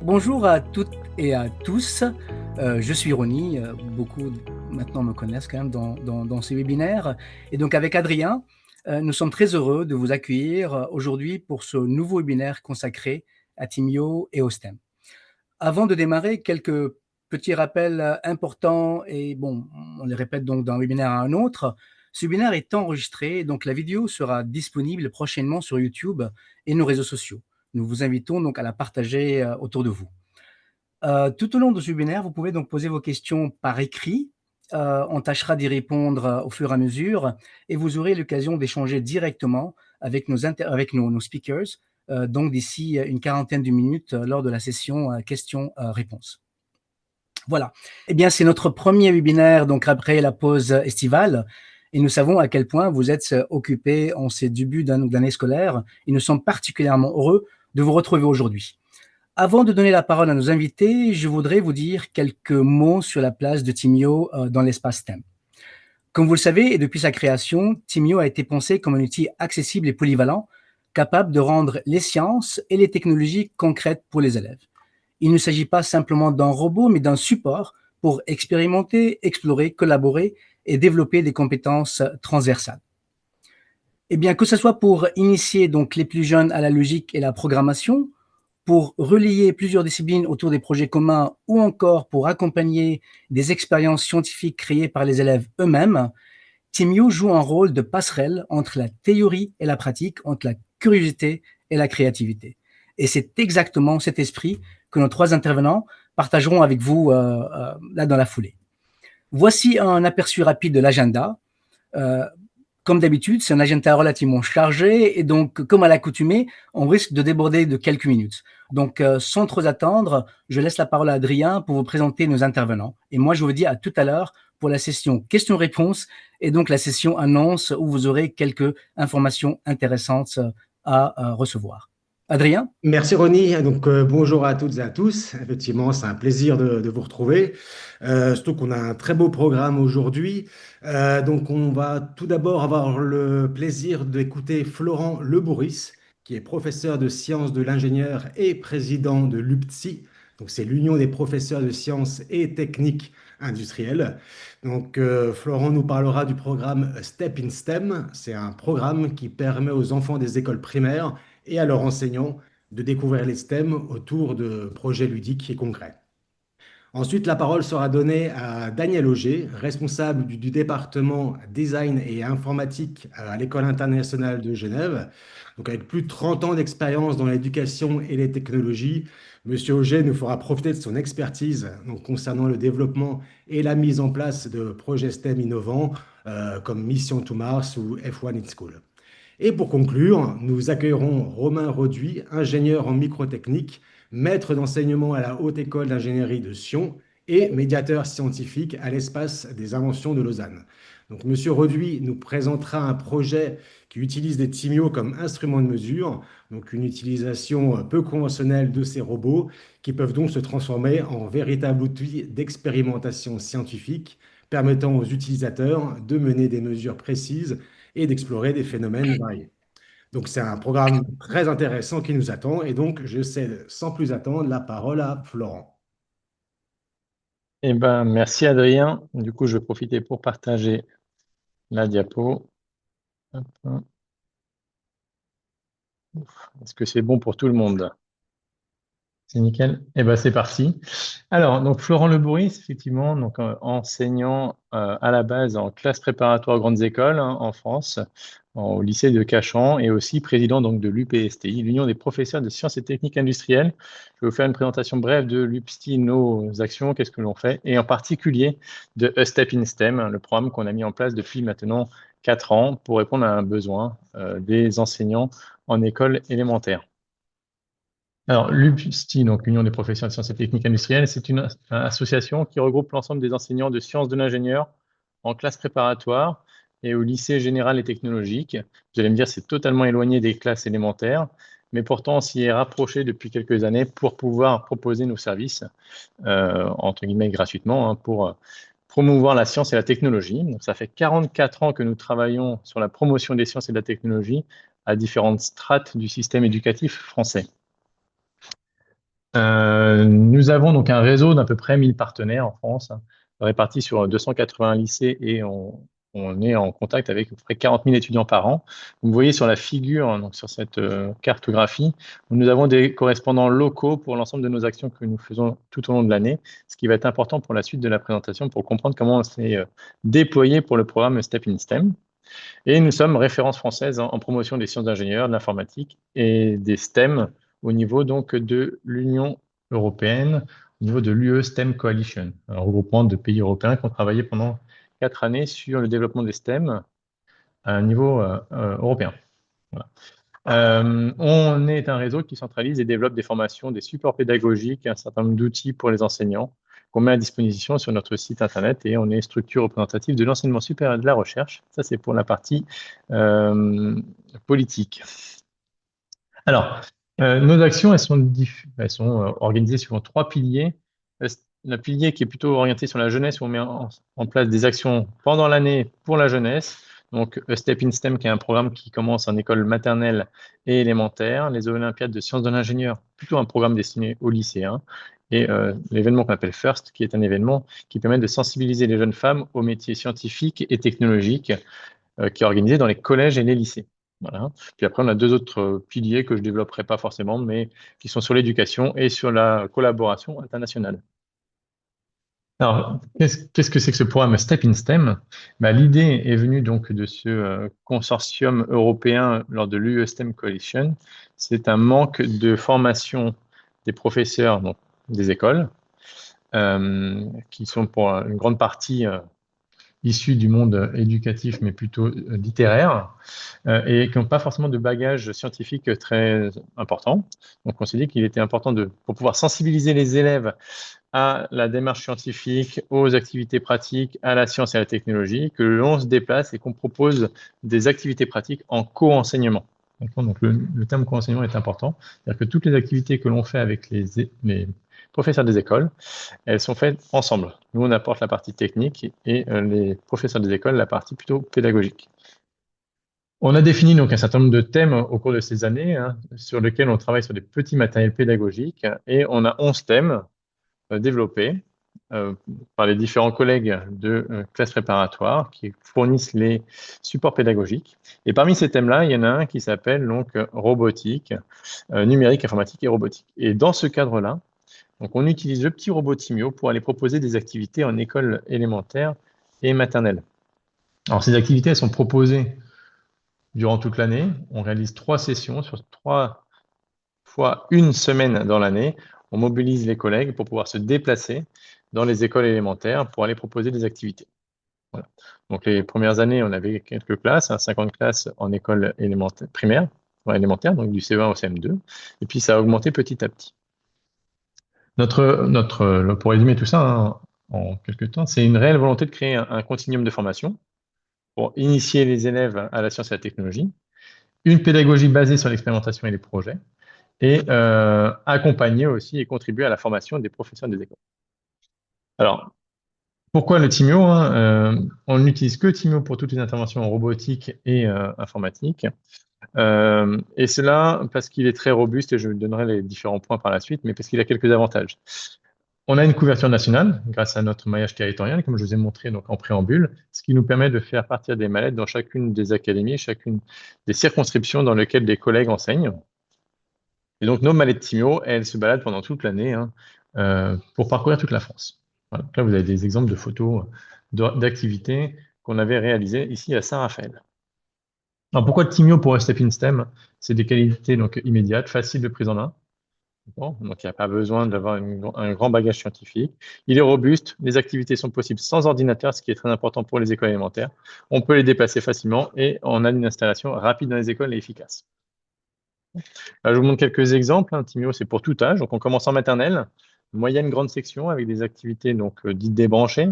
Bonjour à toutes et à tous. Je suis Ronnie. Beaucoup maintenant me connaissent quand même dans ces webinaires. Et donc avec Adrien, nous sommes très heureux de vous accueillir aujourd'hui pour ce nouveau webinaire consacré à Timio et au STEM. Avant de démarrer, quelques petits rappels importants et bon, on les répète donc d'un webinaire à un autre. Ce webinaire est enregistré, donc la vidéo sera disponible prochainement sur YouTube et nos réseaux sociaux. Nous vous invitons donc à la partager autour de vous. Tout au long de ce webinaire, vous pouvez donc poser vos questions par écrit. On tâchera d'y répondre au fur et à mesure et vous aurez l'occasion d'échanger directement avec nos speakers, donc d'ici une quarantaine de minutes lors de la session questions-réponses. Voilà. Eh bien, c'est notre premier webinaire donc après la pause estivale et nous savons à quel point vous êtes occupés en ces débuts d'année scolaire et nous sommes particulièrement heureux de vous retrouver aujourd'hui. Avant de donner la parole à nos invités, je voudrais vous dire quelques mots sur la place de Timio dans l'espace STEM. Comme vous le savez, et depuis sa création, Timio a été pensé comme un outil accessible et polyvalent, capable de rendre les sciences et les technologies concrètes pour les élèves. Il ne s'agit pas simplement d'un robot, mais d'un support pour expérimenter, explorer, collaborer et développer des compétences transversales. Eh bien, que ce soit pour initier donc les plus jeunes à la logique et la programmation, pour relier plusieurs disciplines autour des projets communs ou encore pour accompagner des expériences scientifiques créées par les élèves eux-mêmes, Timio joue un rôle de passerelle entre la théorie et la pratique, entre la curiosité et la créativité. Et c'est exactement cet esprit que nos trois intervenants partageront avec vous là dans la foulée. Voici un aperçu rapide de l'agenda. Euh, Comme d'habitude, c'est un agenda relativement chargé et donc, comme à l'accoutumée, on risque de déborder de quelques minutes. Donc, sans trop attendre, je laisse la parole à Adrien pour vous présenter nos intervenants. Et moi, je vous dis à tout à l'heure pour la session questions-réponses et donc la session annonce où vous aurez quelques informations intéressantes à recevoir. Adrien? Merci Ronnie. Donc, bonjour à toutes et à tous. Effectivement, c'est un plaisir de vous retrouver. Surtout qu'on a un très beau programme aujourd'hui. Donc, on va tout d'abord avoir le plaisir d'écouter Florent Lebouris, qui est professeur de sciences de l'ingénieur et président de l'UPTSI. Donc, c'est l'Union des professeurs de sciences et techniques industrielles. Donc, Florent nous parlera du programme Step in STEM. C'est un programme qui permet aux enfants des écoles primaires et à leurs enseignants de découvrir les STEM autour de projets ludiques et concrets. Ensuite, la parole sera donnée à Daniel Auger, responsable du département design et informatique à l'École internationale de Genève. Donc, avec plus de 30 ans d'expérience dans l'éducation et les technologies, Monsieur Auger nous fera profiter de son expertise donc, concernant le développement et la mise en place de projets STEM innovants comme Mission to Mars ou F1 in School. Et pour conclure, nous accueillerons Romain Roduit, ingénieur en microtechnique, maître d'enseignement à la Haute École d'ingénierie de Sion et médiateur scientifique à l'Espace des inventions de Lausanne. Donc, Monsieur Roduit nous présentera un projet qui utilise des Timio comme instrument de mesure, donc une utilisation peu conventionnelle de ces robots qui peuvent donc se transformer en véritables outils d'expérimentation scientifique permettant aux utilisateurs de mener des mesures précises et d'explorer des phénomènes variés. Donc, c'est un programme très intéressant qui nous attend et donc je cède sans plus attendre la parole à Florent. Eh ben, merci Adrien. Du coup, je vais profiter pour partager la diapo. Hop, hein. Est-ce que c'est bon pour tout le monde? C'est nickel. Eh ben, c'est parti. Alors, donc Florent Lebouris, effectivement, donc enseignant à la base en classe préparatoire grandes écoles en France, au lycée de Cachan, et aussi président donc de l'UPSTI, l'Union des professeurs de sciences et techniques industrielles. Je vais vous faire une présentation brève de l'UPSTI, nos actions, qu'est-ce que l'on fait, et en particulier de A Step in STEM, le programme qu'on a mis en place depuis maintenant 4 ans pour répondre à un besoin des enseignants en école élémentaire. Alors, l'UPSTI, donc l'Union des professeurs de sciences et techniques industrielles, c'est une association qui regroupe l'ensemble des enseignants de sciences de l'ingénieur en classe préparatoire et au lycée général et technologique. Vous allez me dire, c'est totalement éloigné des classes élémentaires, mais pourtant, on s'y est rapproché depuis quelques années pour pouvoir proposer nos services, entre guillemets, gratuitement, hein, pour promouvoir la science et la technologie. Donc, ça fait 44 ans que nous travaillons sur la promotion des sciences et de la technologie à différentes strates du système éducatif français. Nous avons donc un réseau d'à peu près 1000 partenaires en France, hein, répartis sur 280 lycées et on est en contact avec à peu près 40 000 étudiants par an. Vous voyez sur la figure, hein, donc sur cette cartographie, nous avons des correspondants locaux pour l'ensemble de nos actions que nous faisons tout au long de l'année, ce qui va être important pour la suite de la présentation pour comprendre comment on s'est déployé pour le programme STEP in STEM. Et nous sommes référence française en promotion des sciences d'ingénieurs, de l'informatique et des STEM au niveau donc de l'Union européenne, au niveau de l'UE STEM Coalition, un regroupement de pays européens qui ont travaillé pendant 4 années sur le développement des STEM à un niveau européen. Voilà. On est un réseau qui centralise et développe des formations, des supports pédagogiques, un certain nombre d'outils pour les enseignants qu'on met à disposition sur notre site internet et on est structure représentative de l'enseignement supérieur et de la recherche. Ça, c'est pour la partie politique. Alors, nos actions, elles sont organisées sur 3 piliers. Le pilier qui est plutôt orienté sur la jeunesse, où on met en place des actions pendant l'année pour la jeunesse. Donc, Step in STEM, qui est un programme qui commence en école maternelle et élémentaire. Les Olympiades de sciences de l'ingénieur, plutôt un programme destiné aux lycéens. Et l'événement qu'on appelle FIRST, qui est un événement qui permet de sensibiliser les jeunes femmes aux métiers scientifiques et technologiques, qui est organisé dans les collèges et les lycées. Voilà. Puis après, on a 2 autres piliers que je ne développerai pas forcément, mais qui sont sur l'éducation et sur la collaboration internationale. Alors, qu'est-ce que c'est que ce programme Step in STEM? L'idée est venue donc de ce consortium européen lors de l'UE STEM Coalition. C'est un manque de formation des professeurs donc, des écoles, qui sont pour une grande partie issus du monde éducatif, mais plutôt littéraire, et qui n'ont pas forcément de bagage scientifique très important. Donc, on s'est dit qu'il était important pour pouvoir sensibiliser les élèves à la démarche scientifique, aux activités pratiques, à la science et à la technologie, que l'on se déplace et qu'on propose des activités pratiques en co-enseignement. Donc, le terme co-enseignement est important. C'est-à-dire que toutes les activités que l'on fait avec les professeurs des écoles, elles sont faites ensemble. Nous, on apporte la partie technique et les professeurs des écoles, la partie plutôt pédagogique. On a défini donc un certain nombre de thèmes au cours de ces années, hein, sur lesquels on travaille sur des petits matériels pédagogiques, et on a 11 thèmes développés par les différents collègues de classe préparatoire qui fournissent les supports pédagogiques. Et parmi ces thèmes-là, il y en a un qui s'appelle donc robotique, numérique, informatique et robotique. Et dans ce cadre-là, donc on utilise le petit robot Timio pour aller proposer des activités en école élémentaire et maternelle. Alors ces activités, elles sont proposées durant toute l'année. On réalise 3 sessions sur 3 fois une semaine dans l'année. On mobilise les collègues pour pouvoir se déplacer dans les écoles élémentaires pour aller proposer des activités. Voilà. Donc les premières années, on avait quelques classes, 50 classes en école élémentaire, primaire, élémentaire, donc du CE1 au CM2. Et puis ça a augmenté petit à petit. Pour résumer tout ça hein, en quelques temps, c'est une réelle volonté de créer un continuum de formation pour initier les élèves à la science et à la technologie, une pédagogie basée sur l'expérimentation et les projets, et accompagner aussi et contribuer à la formation des professeurs des écoles. Alors, pourquoi le Timio hein On n'utilise que Timio pour toutes les interventions en robotique et informatique. Et cela parce qu'il est très robuste, et je vous donnerai les différents points par la suite, mais parce qu'il a quelques avantages. On a une couverture nationale grâce à notre maillage territorial, comme je vous ai montré donc en préambule, ce qui nous permet de faire partir des mallettes dans chacune des académies, chacune des circonscriptions dans lesquelles des collègues enseignent. Et donc nos mallettes Timio, elles se baladent pendant toute l'année hein, pour parcourir toute la France. Voilà. Donc là, vous avez des exemples de photos d'activités qu'on avait réalisées ici à Saint-Raphaël. Alors pourquoi le Timio pour Step in STEM? C'est des qualités donc immédiates, faciles de prise en main. Donc il n'y a pas besoin d'avoir un grand bagage scientifique. Il est robuste, les activités sont possibles sans ordinateur, ce qui est très important pour les écoles élémentaires. On peut les déplacer facilement et on a une installation rapide dans les écoles et efficace. Là, je vous montre quelques exemples. Timio, c'est pour tout âge. Donc on commence en maternelle, moyenne, grande section avec des activités donc dites débranchées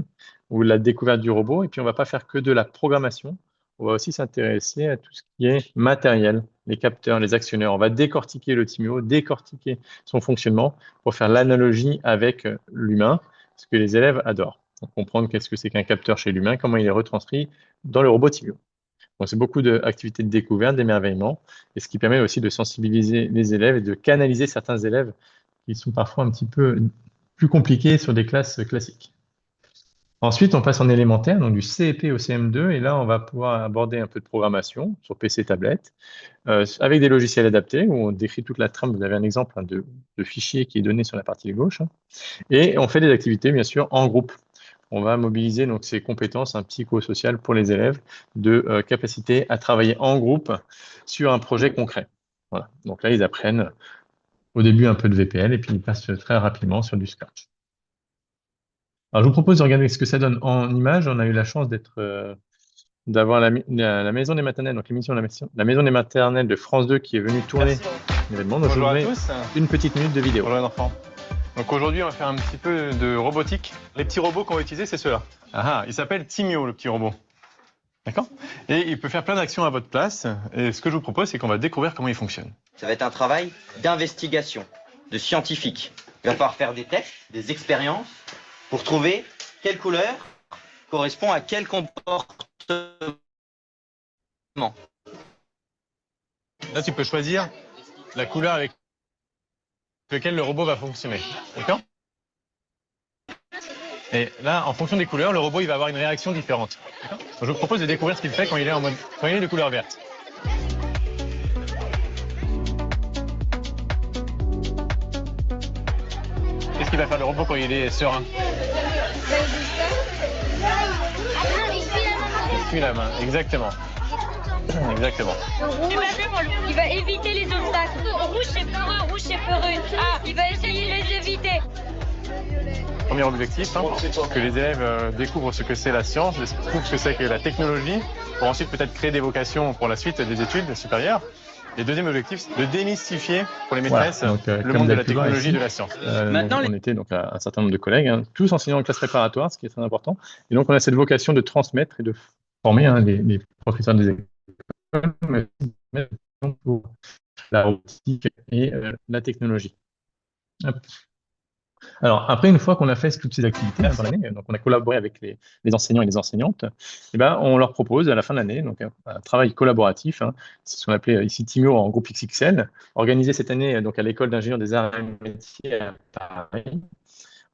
ou la découverte du robot. Et puis on ne va pas faire que de la programmation. On va aussi s'intéresser à tout ce qui est matériel, les capteurs, les actionneurs. On va décortiquer le Timio, décortiquer son fonctionnement pour faire l'analogie avec l'humain, ce que les élèves adorent. Donc, comprendre qu'est-ce que c'est qu'un capteur chez l'humain, comment il est retranscrit dans le robot Timio. Donc, c'est beaucoup d'activités de découverte, d'émerveillement, et ce qui permet aussi de sensibiliser les élèves et de canaliser certains élèves qui sont parfois un petit peu plus compliquées sur des classes classiques. Ensuite, on passe en élémentaire, donc du CP au CM2, et là, on va pouvoir aborder un peu de programmation sur PC, tablette, avec des logiciels adaptés, où on décrit toute la trame. Vous avez un exemple de fichier qui est donné sur la partie gauche. Et on fait des activités, bien sûr, en groupe. On va mobiliser donc ces compétences psychosociales pour les élèves de capacité à travailler en groupe sur un projet concret. Voilà. Donc là, ils apprennent au début un peu de VPL et puis ils passent très rapidement sur du Scratch. Alors, je vous propose de regarder ce que ça donne en image. On a eu la chance d'avoir la Maison des Maternelles, donc l'émission La Maison des Maternelles de France 2 qui est venue tourner l'événement. Donc, Bonjour je à vous mets tous. une petite minute de vidéo. Bonjour les enfants. Donc aujourd'hui, on va faire un petit peu de robotique. Les petits robots qu'on va utiliser, c'est ceux-là. Ah, il s'appelle Timio, le petit robot. D'accord? Et il peut faire plein d'actions à votre place. Et ce que je vous propose, c'est qu'on va découvrir comment il fonctionne. Ça va être un travail d'investigation, de scientifique. Il va falloir faire des tests, des expériences pour trouver quelle couleur correspond à quel comportement. Là, tu peux choisir la couleur avec laquelle le robot va fonctionner. D'accord? Et là, en fonction des couleurs, le robot il va avoir une réaction différente. Donc, je vous propose de découvrir ce qu'il fait quand il est de couleur verte. Qu'est-ce qu'il va faire le robot quand il est serein? Il suit la main, exactement. Exactement. Il va éviter les obstacles. Rouge c'est peureux, rouge c'est peureux. Ah, il va essayer de les éviter. Premier objectif, que les élèves découvrent ce que c'est la science, découvrent ce que c'est que la technologie, pour ensuite peut-être créer des vocations pour la suite des études supérieures. Et deuxième objectif, de démystifier pour les maîtresses le monde de la technologie et de la science. Maintenant, on était donc un certain nombre de collègues, tous enseignants en classe préparatoire, ce qui est très important. Et donc, on a cette vocation de transmettre et de former les professeurs des écoles, mais aussi pour la robotique et la technologie. Hop. Alors, après, une fois qu'on a fait toutes ces activités dans l'année, donc on a collaboré avec les enseignants et les enseignantes, et ben, on leur propose à la fin de l'année donc un travail collaboratif, c'est ce qu'on appelait ici Timio en groupe XXL, organisé cette année donc à l'école d'ingénieurs des arts et métiers à Paris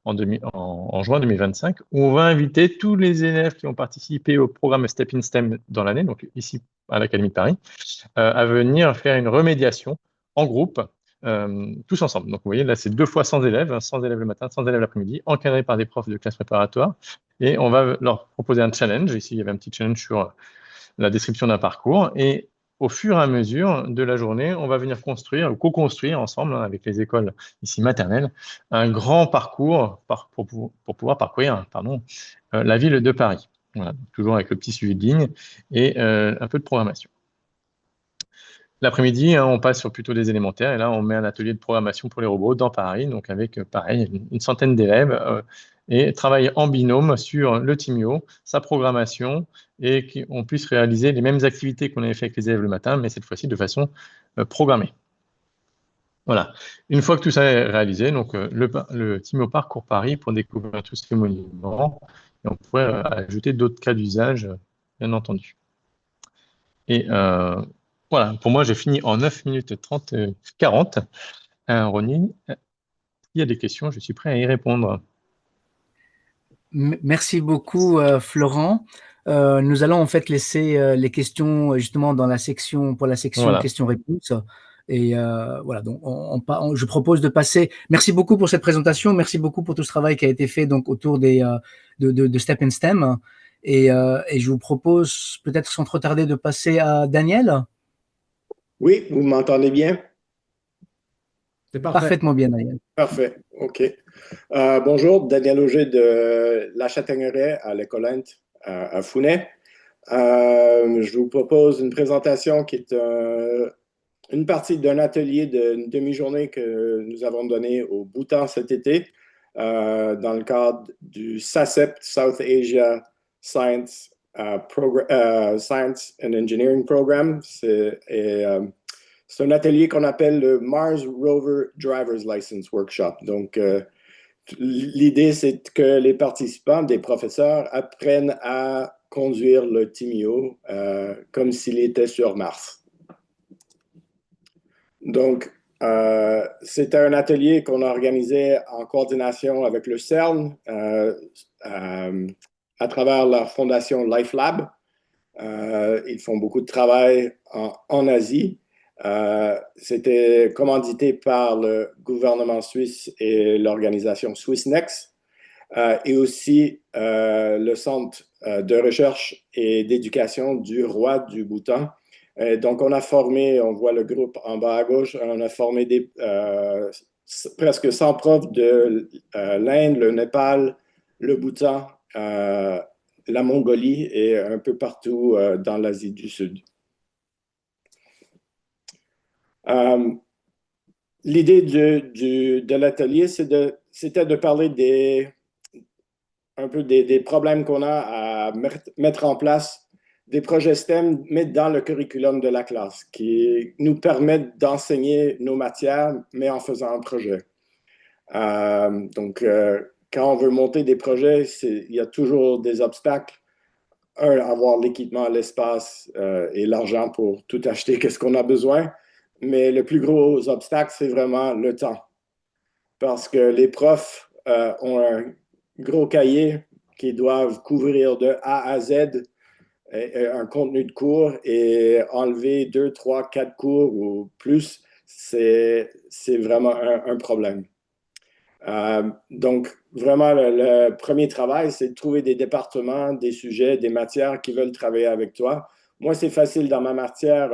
en juin 2025, où on va inviter tous les élèves qui ont participé au programme Step in STEM dans l'année, donc ici à l'Académie de Paris, à venir faire une remédiation en groupe, tous ensemble. Donc, vous voyez, là, c'est 2 fois 100 élèves, 100 élèves le matin, 100 élèves l'après-midi, encadrés par des profs de classe préparatoire. Et on va leur proposer un challenge. Ici, il y avait un petit challenge sur la description d'un parcours. Et au fur et à mesure de la journée, on va venir construire ou co-construire ensemble, avec les écoles ici maternelles, un grand parcours pour pouvoir parcourir la ville de Paris. Voilà, toujours avec le petit suivi de ligne et un peu de programmation. L'après-midi, on passe sur plutôt des élémentaires et là, on met un atelier de programmation pour les robots dans Paris, donc avec, pareil, une centaine d'élèves et travailler en binôme sur le Timio, sa programmation et qu'on puisse réaliser les mêmes activités qu'on avait fait avec les élèves le matin, mais cette fois-ci de façon programmée. Voilà. Une fois que tout ça est réalisé, donc le Timio parcourt Paris pour découvrir tous ces monuments et on pourrait ajouter d'autres cas d'usage, bien entendu. Et voilà, pour moi, j'ai fini en 9 minutes 40. Ronnie, s'il y a des questions, je suis prêt à y répondre. Merci beaucoup, Florent. Nous allons en fait laisser les questions justement dans la section, pour la section Voilà. questions-réponses. Et voilà, donc je propose de passer. Merci beaucoup pour cette présentation. Merci beaucoup pour tout ce travail qui a été fait donc autour de Step in STEM. Et je vous propose peut-être sans trop tarder de passer à Daniel. Oui, vous m'entendez bien? C'est parfait. Parfaitement bien, Daniel. Parfait, OK. Bonjour, Daniel Auger de La Châtaigneraie à l'École Int à Founet. Je vous propose une présentation qui est une partie d'un atelier d'une demi-journée que nous avons donné au Bhoutan cet été dans le cadre du SACEP, South Asia Science and Engineering Program. C'est un atelier qu'on appelle le Mars Rover Driver's License Workshop. Donc, l'idée, c'est que les participants, des professeurs, apprennent à conduire le Timio comme s'il était sur Mars. Donc, C'était un atelier qu'on a organisé en coordination avec le CERN à travers leur fondation LifeLab. Ils font beaucoup de travail en Asie. C'était commandité par le gouvernement suisse et l'organisation SwissNext, et aussi le centre de recherche et d'éducation du roi du Bhoutan. Donc, on a formé, on voit le groupe en bas à gauche, on a formé presque 100 profs de l'Inde, le Népal, le Bhoutan, la Mongolie et un peu partout dans l'Asie du Sud. L'idée de l'atelier, c'était de parler un peu des problèmes qu'on a à mettre en place des projets STEM, mais dans le curriculum de la classe, qui nous permettent d'enseigner nos matières, mais en faisant un projet. Donc, quand on veut monter des projets, il y a toujours des obstacles. Un, avoir l'équipement, l'espace et l'argent pour tout acheter, qu'est-ce qu'on a besoin. Mais le plus gros obstacle, c'est vraiment le temps. Parce que les profs ont un gros cahier qui doivent couvrir de A à Z un contenu de cours, et enlever 2, 3, 4 cours ou plus, c'est vraiment un problème. Donc, vraiment, le premier travail, c'est de trouver des départements, des sujets, des matières qui veulent travailler avec toi. Moi, c'est facile dans ma matière.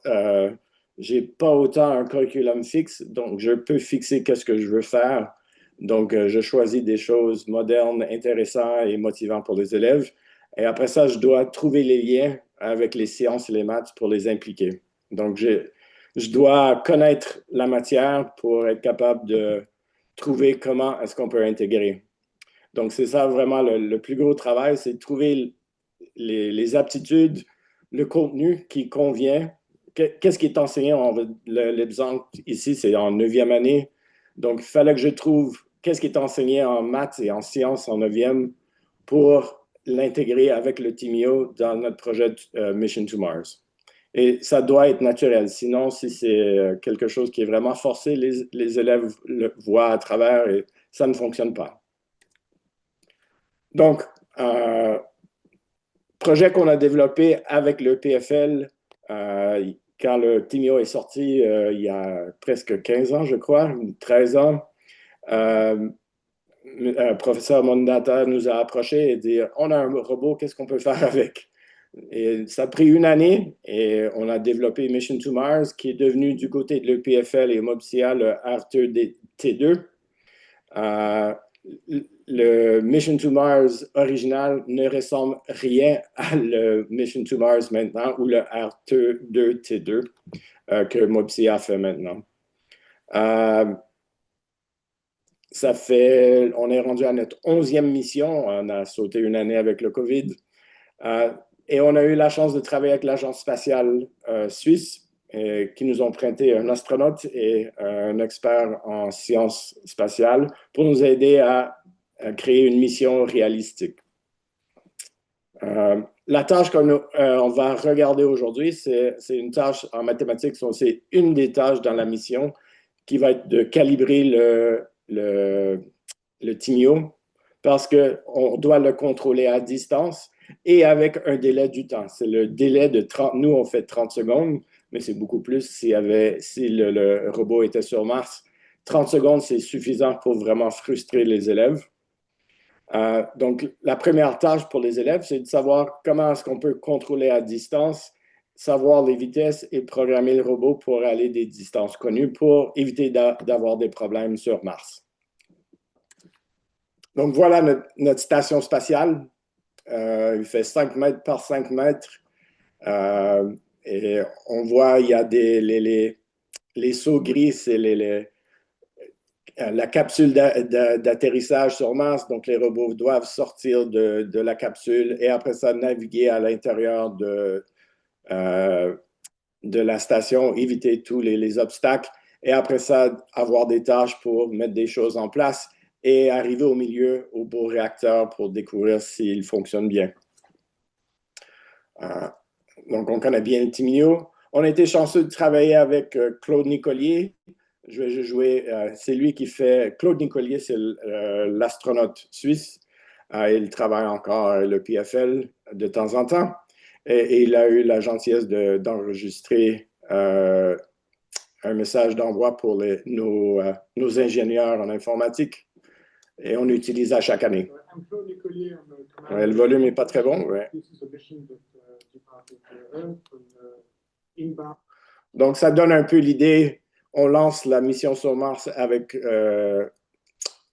Je n'ai pas autant un curriculum fixe, donc je peux fixer qu'est-ce que je veux faire. Donc, je choisis des choses modernes, intéressantes et motivantes pour les élèves. Et après ça, je dois trouver les liens avec les sciences et les maths pour les impliquer. Donc, je dois connaître la matière pour être capable de trouver comment est-ce qu'on peut intégrer. Donc, c'est ça vraiment le plus gros travail, c'est de trouver les aptitudes, le contenu qui convient. Qu'est-ce qui est enseigné? L'exemple ici, c'est en 9e année. Donc, il fallait que je trouve qu'est-ce qui est enseigné en maths et en sciences en 9e pour l'intégrer avec le TIMIO dans notre projet Mission to Mars. Et ça doit être naturel. Sinon, si c'est quelque chose qui est vraiment forcé, les élèves le voient à travers et ça ne fonctionne pas. Donc, projet qu'on a développé avec le PFL, quand le TIMIO est sorti il y a presque 15 ans, je crois, 13 ans, professeur Mondata nous a approchés et dit « On a un robot, qu'est-ce qu'on peut faire avec ?» Et ça a pris une année et on a développé Mission to Mars, qui est devenu du côté de l'EPFL et Mobcia le R2T2. Le Mission to Mars original ne ressemble rien à le Mission to Mars maintenant ou le R2T2 que Mobcia fait maintenant. On est rendu à notre 11e mission. On a sauté une année avec le COVID. Et on a eu la chance de travailler avec l'Agence spatiale suisse, qui nous ont prêté un astronaute et un expert en sciences spatiales pour nous aider à créer une mission réalistique. La tâche qu'on va regarder aujourd'hui, c'est une tâche en mathématiques, c'est une des tâches dans la mission qui va être de calibrer le TIMIO, parce qu'on doit le contrôler à distance et avec un délai du temps. C'est le délai de 30, nous on fait 30 secondes, mais c'est beaucoup plus si le robot était sur Mars. 30 secondes, c'est suffisant pour vraiment frustrer les élèves. Donc, la première tâche pour les élèves, c'est de savoir comment est-ce qu'on peut contrôler à distance, savoir les vitesses et programmer le robot pour aller des distances connues pour éviter d'avoir des problèmes sur Mars. Donc, voilà notre station spatiale. Il fait 5 mètres par 5 mètres. Et on voit, il y a les sauts gris, c'est la capsule d'atterrissage sur Mars. Donc, les robots doivent sortir de la capsule et après ça, naviguer à l'intérieur de la station, éviter tous les obstacles. Et après ça, avoir des tâches pour mettre des choses en place et arriver au milieu, au beau réacteur pour découvrir s'il fonctionne bien. Donc, on connaît bien le TIMIO. On a été chanceux de travailler avec Claude Nicolier, Je vais juste jouer. C'est lui qui fait. Claude Nicollier, c'est l'astronaute suisse. Il travaille encore à l'EPFL de temps en temps. Et il a eu la gentillesse d'enregistrer un message d'envoi pour nos ingénieurs en informatique. Et on l'utilise à chaque année. Ouais, le volume n'est pas très bon. Ouais. Donc, ça donne un peu l'idée. On lance la mission sur Mars avec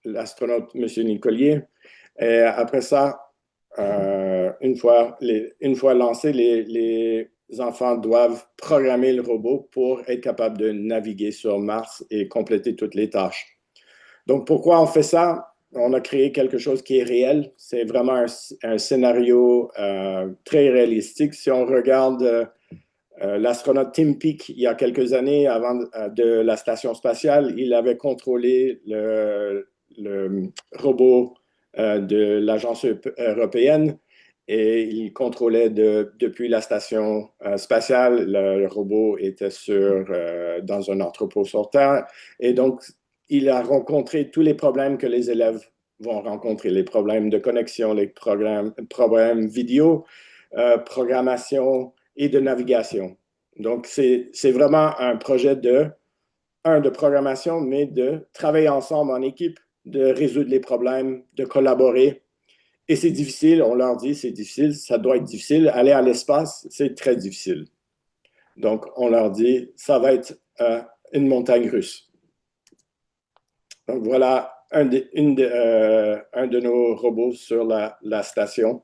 l'astronaute M. Nicollier. Et après ça, une fois lancé, les enfants doivent programmer le robot pour être capable de naviguer sur Mars et compléter toutes les tâches. Donc, pourquoi on fait ça? On a créé quelque chose qui est réel. C'est vraiment un scénario très réalistique. Si on regarde l'astronaute Tim Peake, il y a quelques années, avant de la station spatiale, il avait contrôlé le robot de l'agence européenne et il contrôlait depuis la station spatiale. Le robot était dans un entrepôt sur Terre. Et donc, il a rencontré tous les problèmes que les élèves vont rencontrer, les problèmes de connexion, les problèmes vidéo, programmation et de navigation. Donc, c'est vraiment un projet de programmation, mais de travailler ensemble en équipe, de résoudre les problèmes, de collaborer. Et c'est difficile, on leur dit, c'est difficile, ça doit être difficile. Aller à l'espace, c'est très difficile. Donc, on leur dit, ça va être une montagne russe. Donc, voilà un de nos robots sur la station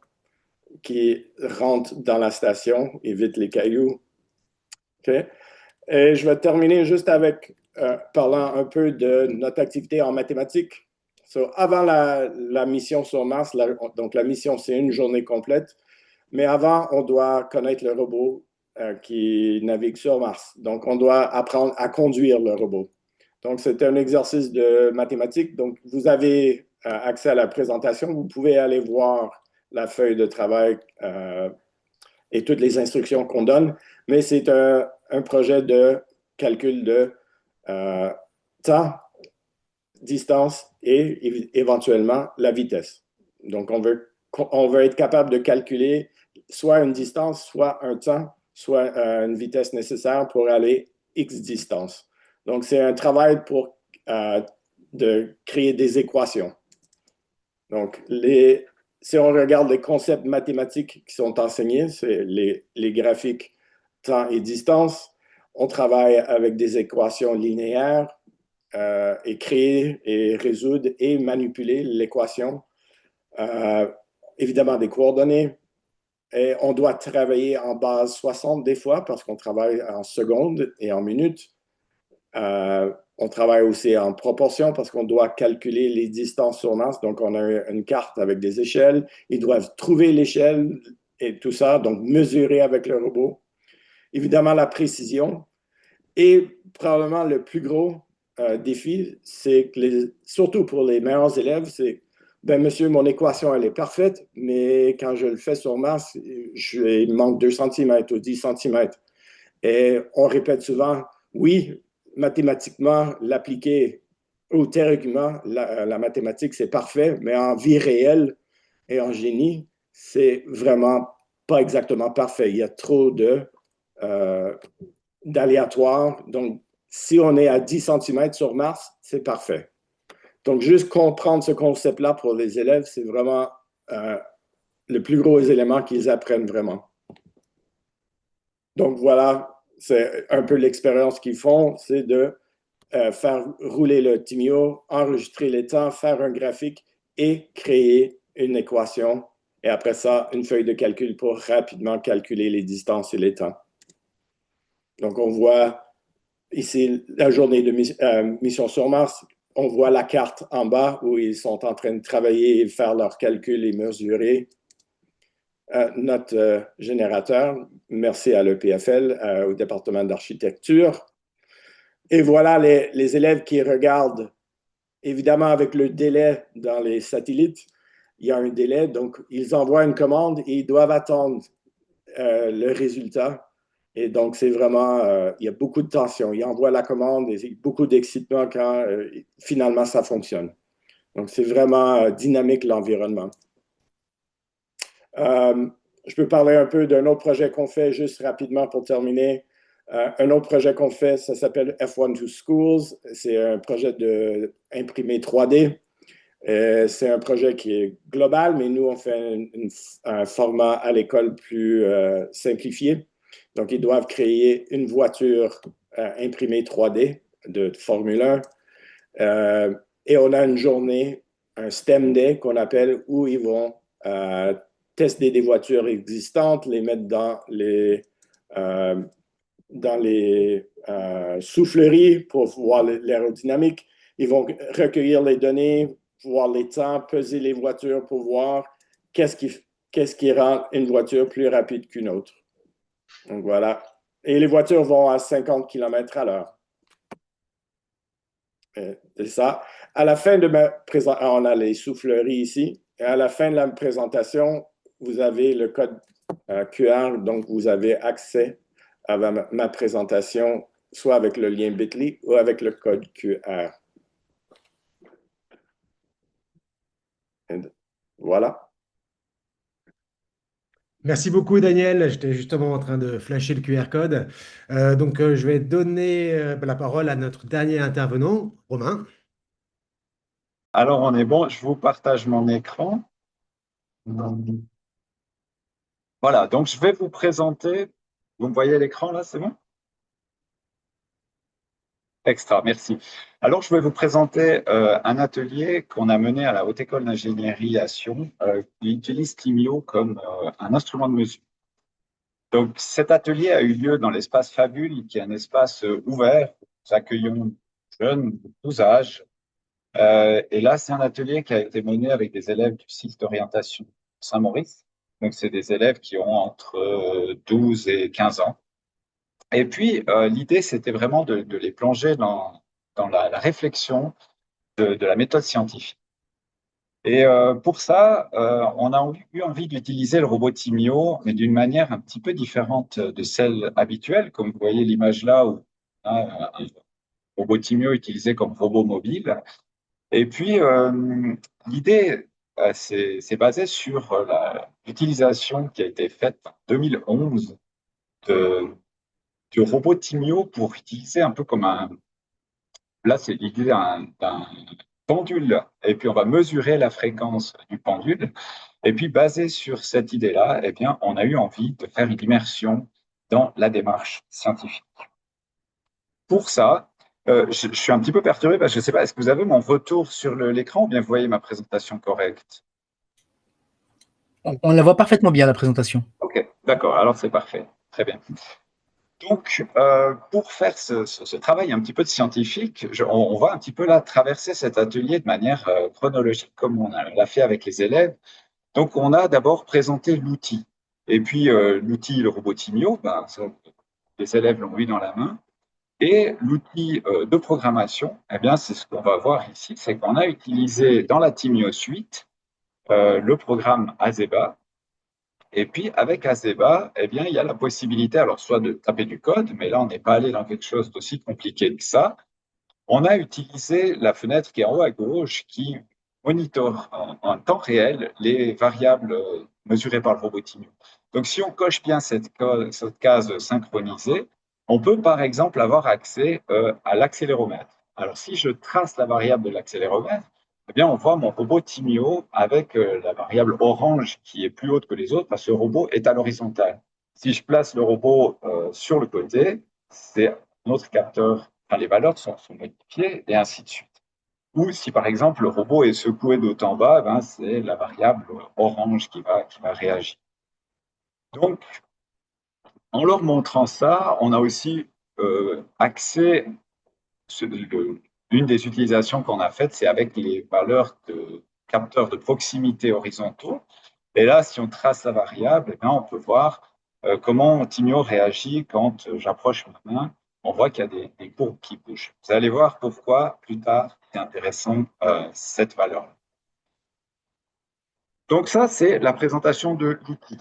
qui rentre dans la station, évite les cailloux. Okay. Et je vais terminer juste avec parlant un peu de notre activité en mathématiques. Avant la mission sur Mars, donc la mission, c'est une journée complète, mais avant, on doit connaître le robot qui navigue sur Mars. Donc, on doit apprendre à conduire le robot. Donc, c'est un exercice de mathématiques. Donc, vous avez accès à la présentation. Vous pouvez aller voir la feuille de travail et toutes les instructions qu'on donne. Mais c'est un projet de calcul de temps, distance et éventuellement la vitesse. Donc, on veut être capable de calculer soit une distance, soit un temps, soit une vitesse nécessaire pour aller X distance. Donc, c'est un travail de créer des équations. Donc, si on regarde les concepts mathématiques qui sont enseignés, c'est les graphiques temps et distance. On travaille avec des équations linéaires et créer et résoudre et manipuler l'équation. Évidemment, des coordonnées. Et on doit travailler en base 60 des fois parce qu'on travaille en secondes et en minutes. On travaille aussi en proportion parce qu'on doit calculer les distances sur Mars. Donc, on a une carte avec des échelles. Ils doivent trouver l'échelle et tout ça, donc mesurer avec le robot. Évidemment, la précision. Et probablement le plus gros défi, c'est que surtout pour les meilleurs élèves, c'est ben monsieur, mon équation, elle est parfaite, mais quand je le fais sur Mars, il manque 2 cm ou 10 cm. Et on répète souvent, oui, mathématiquement, l'appliquer ou théoriquement, la mathématique, c'est parfait, mais en vie réelle et en génie, c'est vraiment pas exactement parfait. Il y a trop d'aléatoires. Donc, si on est à 10 cm sur Mars, c'est parfait. Donc, juste comprendre ce concept-là pour les élèves, c'est vraiment le plus gros élément qu'ils apprennent vraiment. Donc, voilà, c'est un peu l'expérience qu'ils font, c'est de faire rouler le Timio, enregistrer les temps, faire un graphique et créer une équation. Et après ça, une feuille de calcul pour rapidement calculer les distances et les temps. Donc, on voit ici la journée de mission sur Mars. On voit la carte en bas où ils sont en train de travailler et faire leurs calculs et mesurer. Notre générateur, merci à l'EPFL, au département d'architecture. Et voilà les élèves qui regardent, évidemment avec le délai dans les satellites, il y a un délai, donc ils envoient une commande et ils doivent attendre le résultat. Et donc, c'est vraiment, il y a beaucoup de tension. Il envoie la commande et beaucoup d'excitement quand finalement ça fonctionne. Donc, c'est vraiment dynamique l'environnement. Je peux parler un peu d'un autre projet qu'on fait juste rapidement pour terminer. Un autre projet qu'on fait, ça s'appelle F1 to Schools. C'est un projet d'imprimé 3D. C'est un projet qui est global, mais nous, on fait un format à l'école plus simplifié. Donc, ils doivent créer une voiture imprimée 3D de Formule 1. Et on a une journée, un STEM Day qu'on appelle, où ils vont tester des voitures existantes, les mettre dans les souffleries pour voir l'aérodynamique. Ils vont recueillir les données, voir les temps, peser les voitures pour voir qu'est-ce qui rend une voiture plus rapide qu'une autre. Donc voilà. Et les voitures vont à 50 km à l'heure. C'est ça. À la fin de ma présentation, on a les souffleries ici. Et à la fin de la présentation, vous avez le code QR, donc vous avez accès à ma présentation, soit avec le lien Bitly ou avec le code QR. Et voilà. Merci beaucoup, Daniel. J'étais justement en train de flasher le QR code. Donc, je vais donner la parole à notre dernier intervenant, Romain. Alors, on est bon, je vous partage mon écran. Voilà, donc je vais vous présenter. Vous me voyez l'écran là, c'est bon? Extra, merci. Alors, je vais vous présenter un atelier qu'on a mené à la Haute École d'Ingénierie à Sion, qui utilise Timio comme un instrument de mesure. Donc, cet atelier a eu lieu dans l'espace Fabule, qui est un espace ouvert. Nous accueillons jeunes de tous âges. Et là, c'est un atelier qui a été mené avec des élèves du cycle d'orientation Saint-Maurice. Donc, c'est des élèves qui ont entre 12 et 15 ans. Et puis, l'idée, c'était vraiment de les plonger dans la réflexion de la méthode scientifique. Et pour ça, on a eu envie d'utiliser le robot Timio, mais d'une manière un petit peu différente de celle habituelle. Comme vous voyez l'image là, où on a un robot Timio utilisé comme robot mobile. Et puis, l'idée, c'est basé sur l'utilisation qui a été faite en 2011 du robot Timio pour utiliser un peu comme un... Là, c'est l'idée d'un pendule, et puis on va mesurer la fréquence du pendule. Et puis, basé sur cette idée-là, eh bien, on a eu envie de faire une immersion dans la démarche scientifique. Pour ça, je suis un petit peu perturbé parce que je ne sais pas, est-ce que vous avez mon retour sur l'écran ou bien vous voyez ma présentation correcte? On la voit parfaitement bien, la présentation. Ok, d'accord, alors c'est parfait, très bien. Donc, pour faire ce travail un petit peu de scientifique, on va un petit peu là traverser cet atelier de manière chronologique comme on l'a fait avec les élèves. Donc, on a d'abord présenté l'outil. Et puis, l'outil, le robot Timio, ben, les élèves l'ont eu dans la main. Et l'outil de programmation, eh bien, c'est ce qu'on va voir ici, c'est qu'on a utilisé dans la Timio Suite le programme Azeba. Et puis, avec Azeba, eh bien, il y a la possibilité, alors soit de taper du code, mais là, on n'est pas allé dans quelque chose d'aussi compliqué que ça. On a utilisé la fenêtre qui est en haut à gauche, qui monitore en temps réel les variables mesurées par le robot Timio. Donc, si on coche bien cette case synchronisée, on peut par exemple avoir accès à l'accéléromètre. Alors, si je trace la variable de l'accéléromètre, eh bien, on voit mon robot Timio avec la variable orange qui est plus haute que les autres parce que le robot est à l'horizontale. Si je place le robot sur le côté, c'est un autre capteur, enfin, les valeurs sont modifiées et ainsi de suite. Ou si par exemple le robot est secoué de haut en bas, ben, c'est la variable orange qui va réagir. Donc, en leur montrant ça, on a aussi accès, l'une des utilisations qu'on a faites, c'est avec les valeurs de capteurs de proximité horizontaux. Et là, si on trace la variable, eh bien, on peut voir comment Timio réagit quand j'approche ma main. On voit qu'il y a des courbes qui bougent. Vous allez voir pourquoi plus tard, c'est intéressant cette valeur. Donc ça, c'est la présentation de l'outil.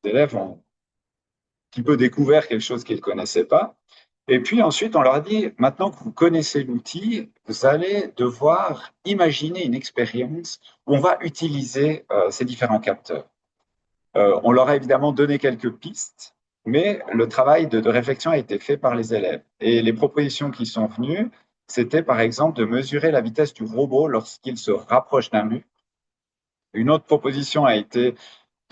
Les élèves ont petit peu découvert quelque chose qu'ils ne connaissaient pas. Et puis ensuite, on leur a dit, maintenant que vous connaissez l'outil, vous allez devoir imaginer une expérience où on va utiliser ces différents capteurs. On leur a évidemment donné quelques pistes, mais le travail de réflexion a été fait par les élèves. Et les propositions qui sont venues, c'était par exemple de mesurer la vitesse du robot lorsqu'il se rapproche d'un mur. Une autre proposition a été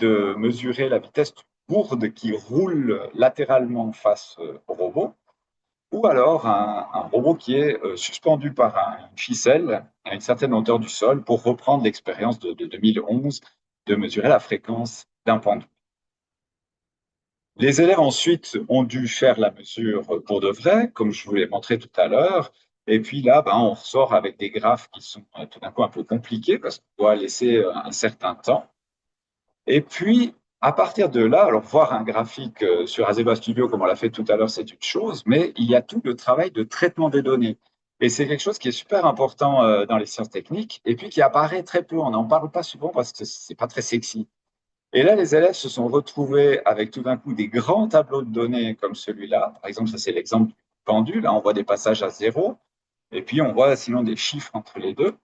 de mesurer la vitesse du gourde qui roule latéralement face au robot, ou alors un robot qui est suspendu par une ficelle à une certaine hauteur du sol pour reprendre l'expérience de 2011 de mesurer la fréquence d'un pendule. Les élèves ensuite ont dû faire la mesure pour de vrai, comme je vous l'ai montré tout à l'heure. Et puis là, on ressort avec des graphes qui sont tout d'un coup un peu compliqués parce qu'on doit laisser un certain temps. Et puis, à partir de là, alors voir un graphique sur Azeba Studio comme on l'a fait tout à l'heure, c'est une chose, mais il y a tout le travail de traitement des données. Et c'est quelque chose qui est super important dans les sciences techniques et puis qui apparaît très peu. On n'en parle pas souvent parce que c'est pas très sexy. Et là, les élèves se sont retrouvés avec tout d'un coup des grands tableaux de données comme celui-là. Par exemple, ça c'est l'exemple du pendule. Là, on voit des passages à 0 et puis on voit sinon des chiffres entre les deux.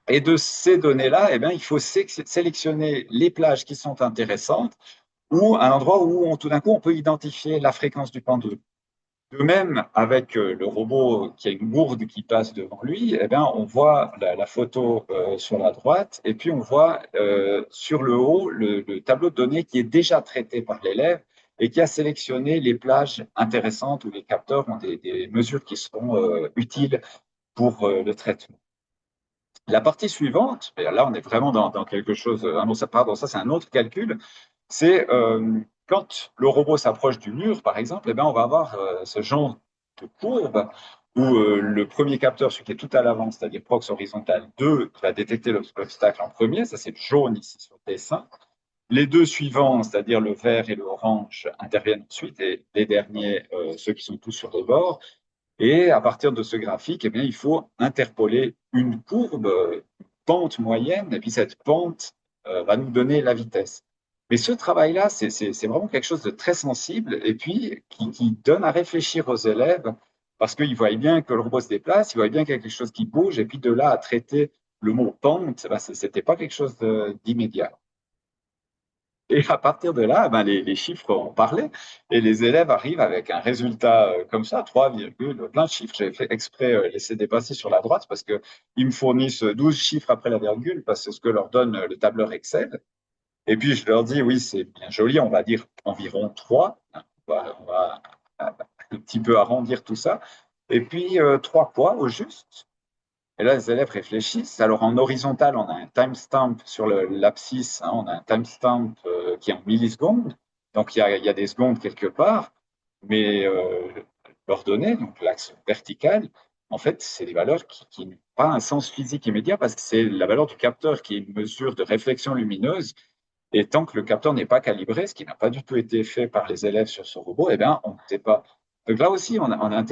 Et de ces données-là, il faut sélectionner les plages qui sont intéressantes ou un endroit où tout d'un coup on peut identifier la fréquence du pendule. De même, avec le robot qui a une gourde qui passe devant lui, on voit la photo sur la droite et puis on voit sur le haut le tableau de données qui est déjà traité par l'élève et qui a sélectionné les plages intéressantes où les capteurs ont des mesures qui seront utiles pour le traitement. La partie suivante, et là on est vraiment dans quelque chose, pardon, ça c'est un autre calcul, c'est quand le robot s'approche du mur, par exemple, on va avoir ce genre de courbe où le premier capteur, celui qui est tout à l'avant, c'est-à-dire prox horizontal 2, va détecter l'obstacle en premier, ça c'est le jaune ici sur le dessin. Les deux suivants, c'est-à-dire le vert et le orange, interviennent ensuite, et les derniers, ceux qui sont tous sur le bord. Et à partir de ce graphique, il faut interpoler une courbe, une pente moyenne, et puis cette pente va nous donner la vitesse. Mais ce travail-là, c'est vraiment quelque chose de très sensible et puis qui donne à réfléchir aux élèves parce qu'ils voient bien que le robot se déplace, ils voient bien qu'il y a quelque chose qui bouge, et puis de là à traiter le mot pente, ce n'était pas quelque chose d'immédiat. Et à partir de là, les chiffres ont parlé et les élèves arrivent avec un résultat comme ça, 3, plein de chiffres. J'ai fait exprès laisser dépasser sur la droite parce qu'ils me fournissent 12 chiffres après la virgule parce que c'est ce que leur donne le tableur Excel. Et puis je leur dis, oui, c'est bien joli, on va dire environ 3. On va un petit peu arrondir tout ça. Et puis 3 quoi au juste? Et là, les élèves réfléchissent. Alors, en horizontal, on a un timestamp sur l'abscisse, on a un timestamp qui est en millisecondes. Donc, il y a des secondes quelque part. Mais l'ordonnée, donc l'axe vertical, en fait, c'est des valeurs qui n'ont pas un sens physique immédiat parce que c'est la valeur du capteur qui est une mesure de réflexion lumineuse. Et tant que le capteur n'est pas calibré, ce qui n'a pas du tout été fait par les élèves sur ce robot, on ne sait pas. Donc là aussi, on a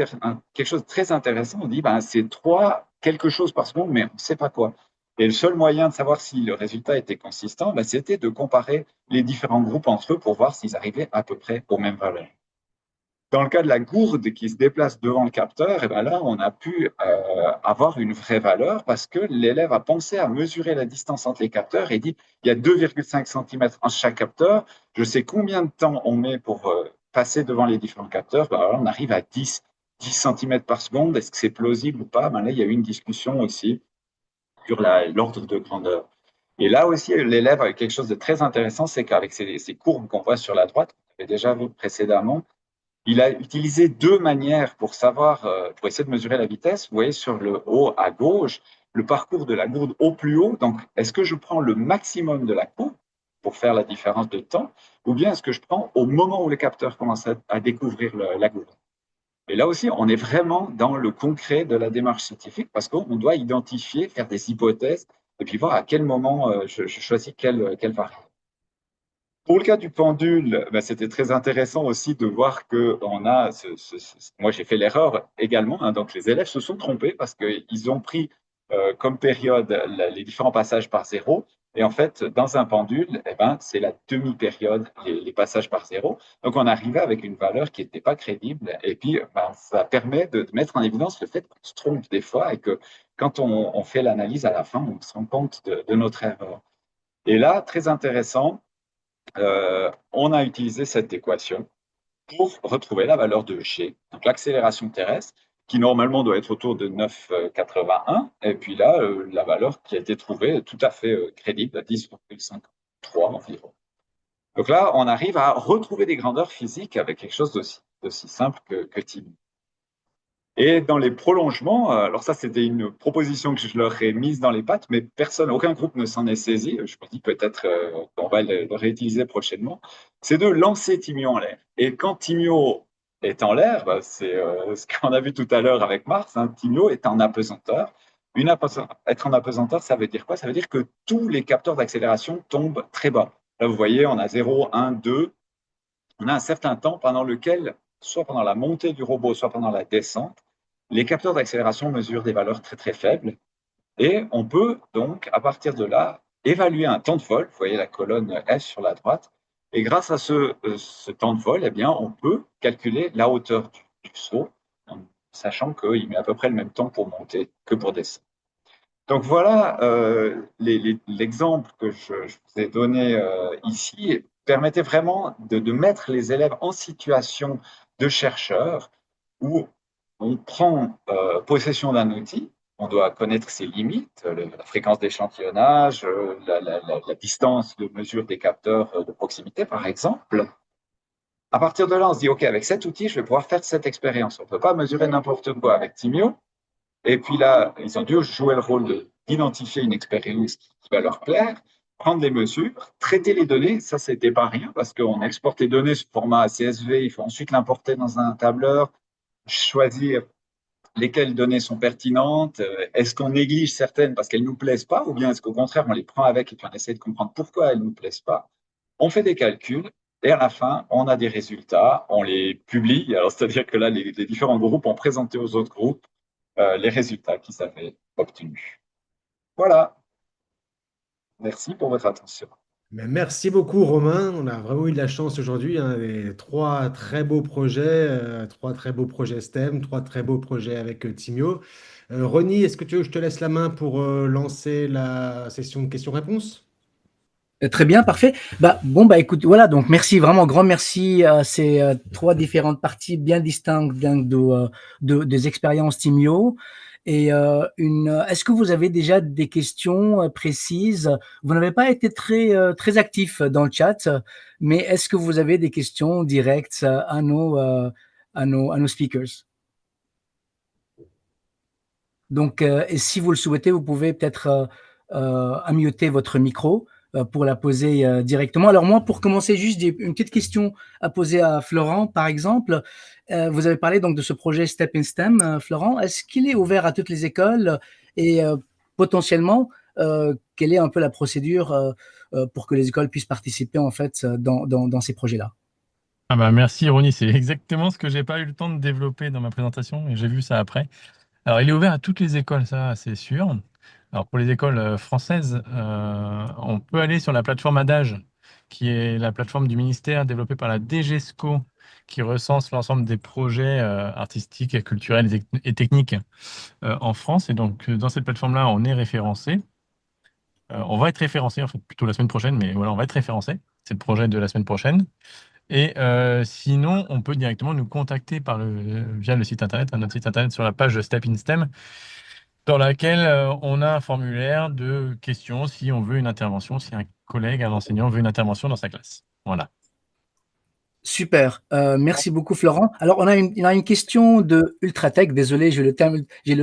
quelque chose de très intéressant. On dit, c'est 3 quelque chose par seconde, mais on ne sait pas quoi. Et le seul moyen de savoir si le résultat était consistant, c'était de comparer les différents groupes entre eux pour voir s'ils arrivaient à peu près aux mêmes valeurs. Dans le cas de la gourde qui se déplace devant le capteur, là, on a pu avoir une vraie valeur parce que l'élève a pensé à mesurer la distance entre les capteurs et dit, il y a 2,5 cm entre chaque capteur, je sais combien de temps on met pour passer devant les différents capteurs, on arrive à 10 cm par seconde, est-ce que c'est plausible ou pas? Là, il y a eu une discussion aussi sur l'ordre de grandeur. Et là aussi, l'élève a quelque chose de très intéressant, c'est qu'avec ces courbes qu'on voit sur la droite, qu'on avait déjà vu précédemment, il a utilisé 2 manières pour savoir, pour essayer de mesurer la vitesse. Vous voyez sur le haut à gauche, le parcours de la gourde au plus haut. Donc, est-ce que je prends le maximum de la courbe pour faire la différence de temps, ou bien est-ce que je prends au moment où le capteur commence à découvrir la gourde? Et là aussi, on est vraiment dans le concret de la démarche scientifique parce qu'on doit identifier, faire des hypothèses et puis voir à quel moment je choisis quelle variable. Pour le cas du pendule, c'était très intéressant aussi de voir qu'on a, moi j'ai fait l'erreur également, donc les élèves se sont trompés parce qu'ils ont pris comme période les différents passages par 0, Et en fait, dans un pendule, eh ben, c'est la demi-période, les passages par zéro. Donc, on arrivait avec une valeur qui n'était pas crédible. Et puis, ben, ça permet de mettre en évidence le fait qu'on se trompe des fois et que quand on fait l'analyse à la fin, on se rend compte de notre erreur. Et là, très intéressant, on a utilisé cette équation pour retrouver la valeur de G, donc l'accélération terrestre, qui normalement doit être autour de 9,81. Et puis là, la valeur qui a été trouvée est tout à fait crédible, à 10,53 environ. Donc là, on arrive à retrouver des grandeurs physiques avec quelque chose d'aussi simple que Timmy. Et dans les prolongements, alors ça, c'était une proposition que je leur ai mise dans les pattes, mais aucun groupe ne s'en est saisi. Je me dis peut-être qu'on va le réutiliser prochainement. C'est de lancer Timio en l'air. Et quand Timio est en l'air, bah, c'est ce qu'on a vu tout à l'heure avec Mars, hein, Timio est en apesanteur. Être en apesanteur, ça veut dire quoi? Ça veut dire que tous les capteurs d'accélération tombent très bas. Là, vous voyez, on a 0, 1, 2. On a un certain temps pendant lequel, soit pendant la montée du robot, soit pendant la descente, les capteurs d'accélération mesurent des valeurs très très faibles. Et on peut donc, à partir de là, évaluer un temps de vol. Vous voyez la colonne F sur la droite. Et grâce à ce temps de vol, eh bien, on peut calculer la hauteur du saut, sachant qu'il met à peu près le même temps pour monter que pour descendre. Donc voilà l'exemple que je vous ai donné ici permettait vraiment de mettre les élèves en situation de chercheurs où on prend possession d'un outil, on doit connaître ses limites, la fréquence d'échantillonnage, la distance de mesure des capteurs de proximité, par exemple. À partir de là, on se dit, OK, avec cet outil, je vais pouvoir faire cette expérience. On ne peut pas mesurer n'importe quoi avec Timio. Et puis là, ils ont dû jouer le rôle d'identifier une expérience qui va leur plaire, prendre des mesures, traiter les données. Ça, c'était pas rien parce qu'on exporte les données sous format CSV. Il faut ensuite l'importer dans un tableur, choisir lesquelles données sont pertinentes. Est-ce qu'on néglige certaines parce qu'elles ne nous plaisent pas ou bien est-ce qu'au contraire, on les prend avec et puis on essaie de comprendre pourquoi elles ne nous plaisent pas? On fait des calculs et à la fin, on a des résultats, on les publie. Alors, c'est-à-dire que là, les différents groupes ont présenté aux autres groupes les résultats qu'ils avaient obtenus. Voilà. Merci pour votre attention. Mais merci beaucoup, Romain. On a vraiment eu de la chance aujourd'hui, hein, trois très beaux projets, STEM, trois très beaux projets avec Timio. Ronnie, est-ce que tu veux que je te laisse la main pour lancer la session de questions-réponses? Très bien, parfait. Écoute, voilà, donc merci, vraiment grand merci à ces trois différentes parties bien distinctes des expériences Timio. Et est-ce que vous avez déjà des questions précises? Vous n'avez pas été très actif dans le chat, mais est-ce que vous avez des questions directes à nos speakers? Donc, et si vous le souhaitez, vous pouvez peut-être unmuter votre micro pour la poser directement. Alors moi, pour commencer, juste une petite question à poser à Florent, par exemple. Vous avez parlé donc de ce projet Step in STEM, Florent. Est-ce qu'il est ouvert à toutes les écoles et potentiellement, quelle est un peu la procédure pour que les écoles puissent participer en fait dans ces projets-là? Ah bah merci Ronnie, c'est exactement ce que j'ai pas eu le temps de développer dans ma présentation et j'ai vu ça après. Alors il est ouvert à toutes les écoles, ça c'est sûr. Alors pour les écoles françaises, on peut aller sur la plateforme Adage, qui est la plateforme du ministère développée par la DGESCO, qui recense l'ensemble des projets artistiques, culturels et techniques en France. Et donc dans cette plateforme-là, on est référencé. On va être référencé en fait plutôt la semaine prochaine, mais voilà, on va être référencé. C'est le projet de la semaine prochaine. Et sinon, on peut directement nous contacter via le site internet, notre site internet sur la page de Step in STEM, dans laquelle on a un formulaire de questions si on veut une intervention, si un collègue, un enseignant veut une intervention dans sa classe. Voilà. Super, merci beaucoup Florent. Alors on a une question de Ultratech, désolé, j'ai le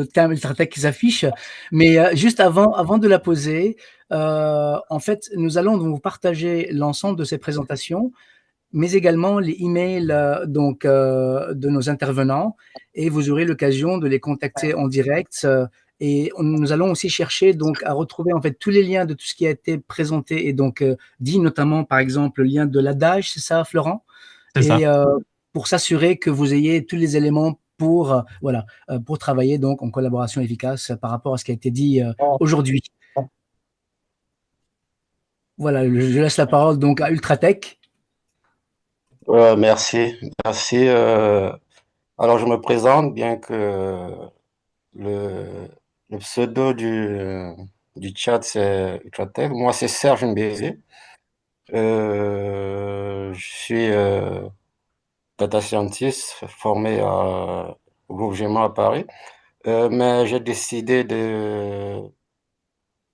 terme Ultratech qui s'affiche, mais juste avant de la poser, en fait, nous allons donc vous partager l'ensemble de ces présentations, mais également les emails de nos intervenants, et vous aurez l'occasion de les contacter en direct. Et nous allons aussi chercher donc à retrouver en fait tous les liens de tout ce qui a été présenté et donc dit, notamment par exemple le lien de l'adage, c'est ça Florent? C'est ça. Et pour s'assurer que vous ayez tous les éléments pour pour travailler donc en collaboration efficace par rapport à ce qui a été dit aujourd'hui. Voilà, je laisse la parole donc à Ultratech. Merci, merci. Alors, je me présente, bien que le, le pseudo du chat, c'est Ultratech. Moi, c'est Serge Mbézé. Je suis data scientist formé au groupe Gemma à Paris. Mais j'ai décidé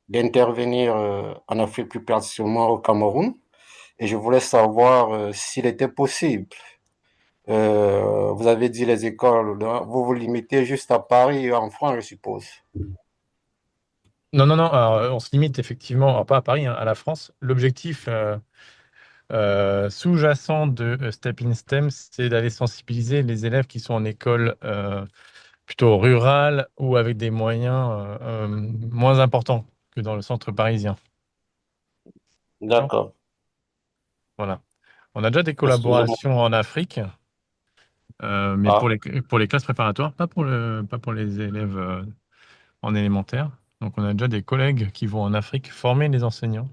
d'intervenir en Afrique, plus particulièrement au Cameroun. Et je voulais savoir s'il était possible. Vous avez dit les écoles, vous vous limitez juste à Paris et en France, je suppose. Non, non, non, alors, on se limite effectivement, alors pas à Paris, hein, à la France. L'objectif sous-jacent de Step in STEM, c'est d'aller sensibiliser les élèves qui sont en école plutôt rurale ou avec des moyens moins importants que dans le centre parisien. D'accord. D'accord. Voilà. On a déjà des Excusez-moi. collaborations en Afrique, mais Ah, pour les classes préparatoires, pas pour les élèves en élémentaire. Donc, on a déjà des collègues qui vont en Afrique former les enseignants.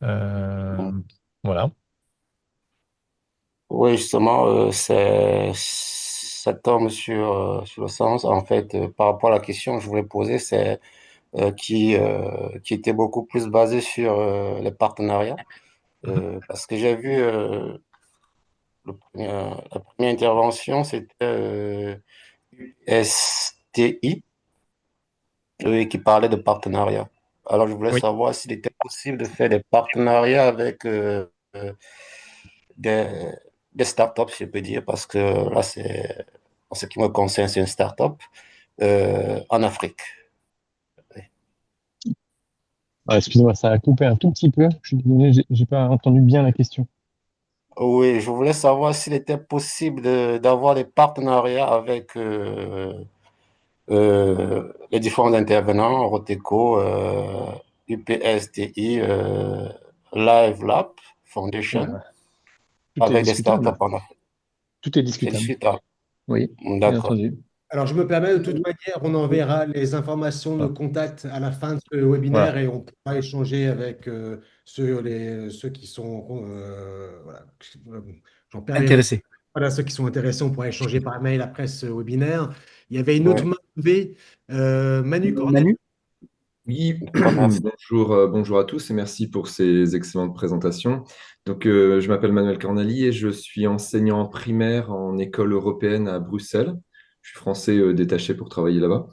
Voilà. oui, justement, ça tombe sur le sens. En fait, par rapport à la question que je voulais poser, c'est qui était beaucoup plus basée sur les partenariats. Parce que j'ai vu la première intervention, c'était STI, qui parlait de partenariat. Alors, je voulais Oui. savoir s'il était possible de faire des partenariats avec des, des startups, si je peux dire, parce que là, en ce qui me concerne, c'est une startup en Afrique. Ah, excusez-moi, ça a coupé un tout petit peu. Je suis désolé, j'ai pas entendu bien la question. Oui, je voulais savoir s'il était possible d'avoir des partenariats avec les différents intervenants, Roteco, UPSTI, Live Lab Foundation, Tout est avec des startups discutable. en Afrique. Tout est C'est discutable. discutable. Oui, bien D'accord. entendu. Alors, je me permets, de toute manière, on enverra les informations de Ah, contact à la fin de ce webinaire voilà. et on pourra échanger avec ceux qui sont, voilà, Jean-Pierre, Intéressé. voilà, ceux qui sont intéressés, on pourra échanger par mail après ce webinaire. Il y avait une autre Ouais. main levée, Manu Cornet. Manu? Oui, D'accord, merci. bonjour, bonjour à tous et merci pour ces excellentes présentations. Donc, je m'appelle Manuel Cornali et je suis enseignant primaire en école européenne à Bruxelles. Je suis français détaché pour travailler là-bas.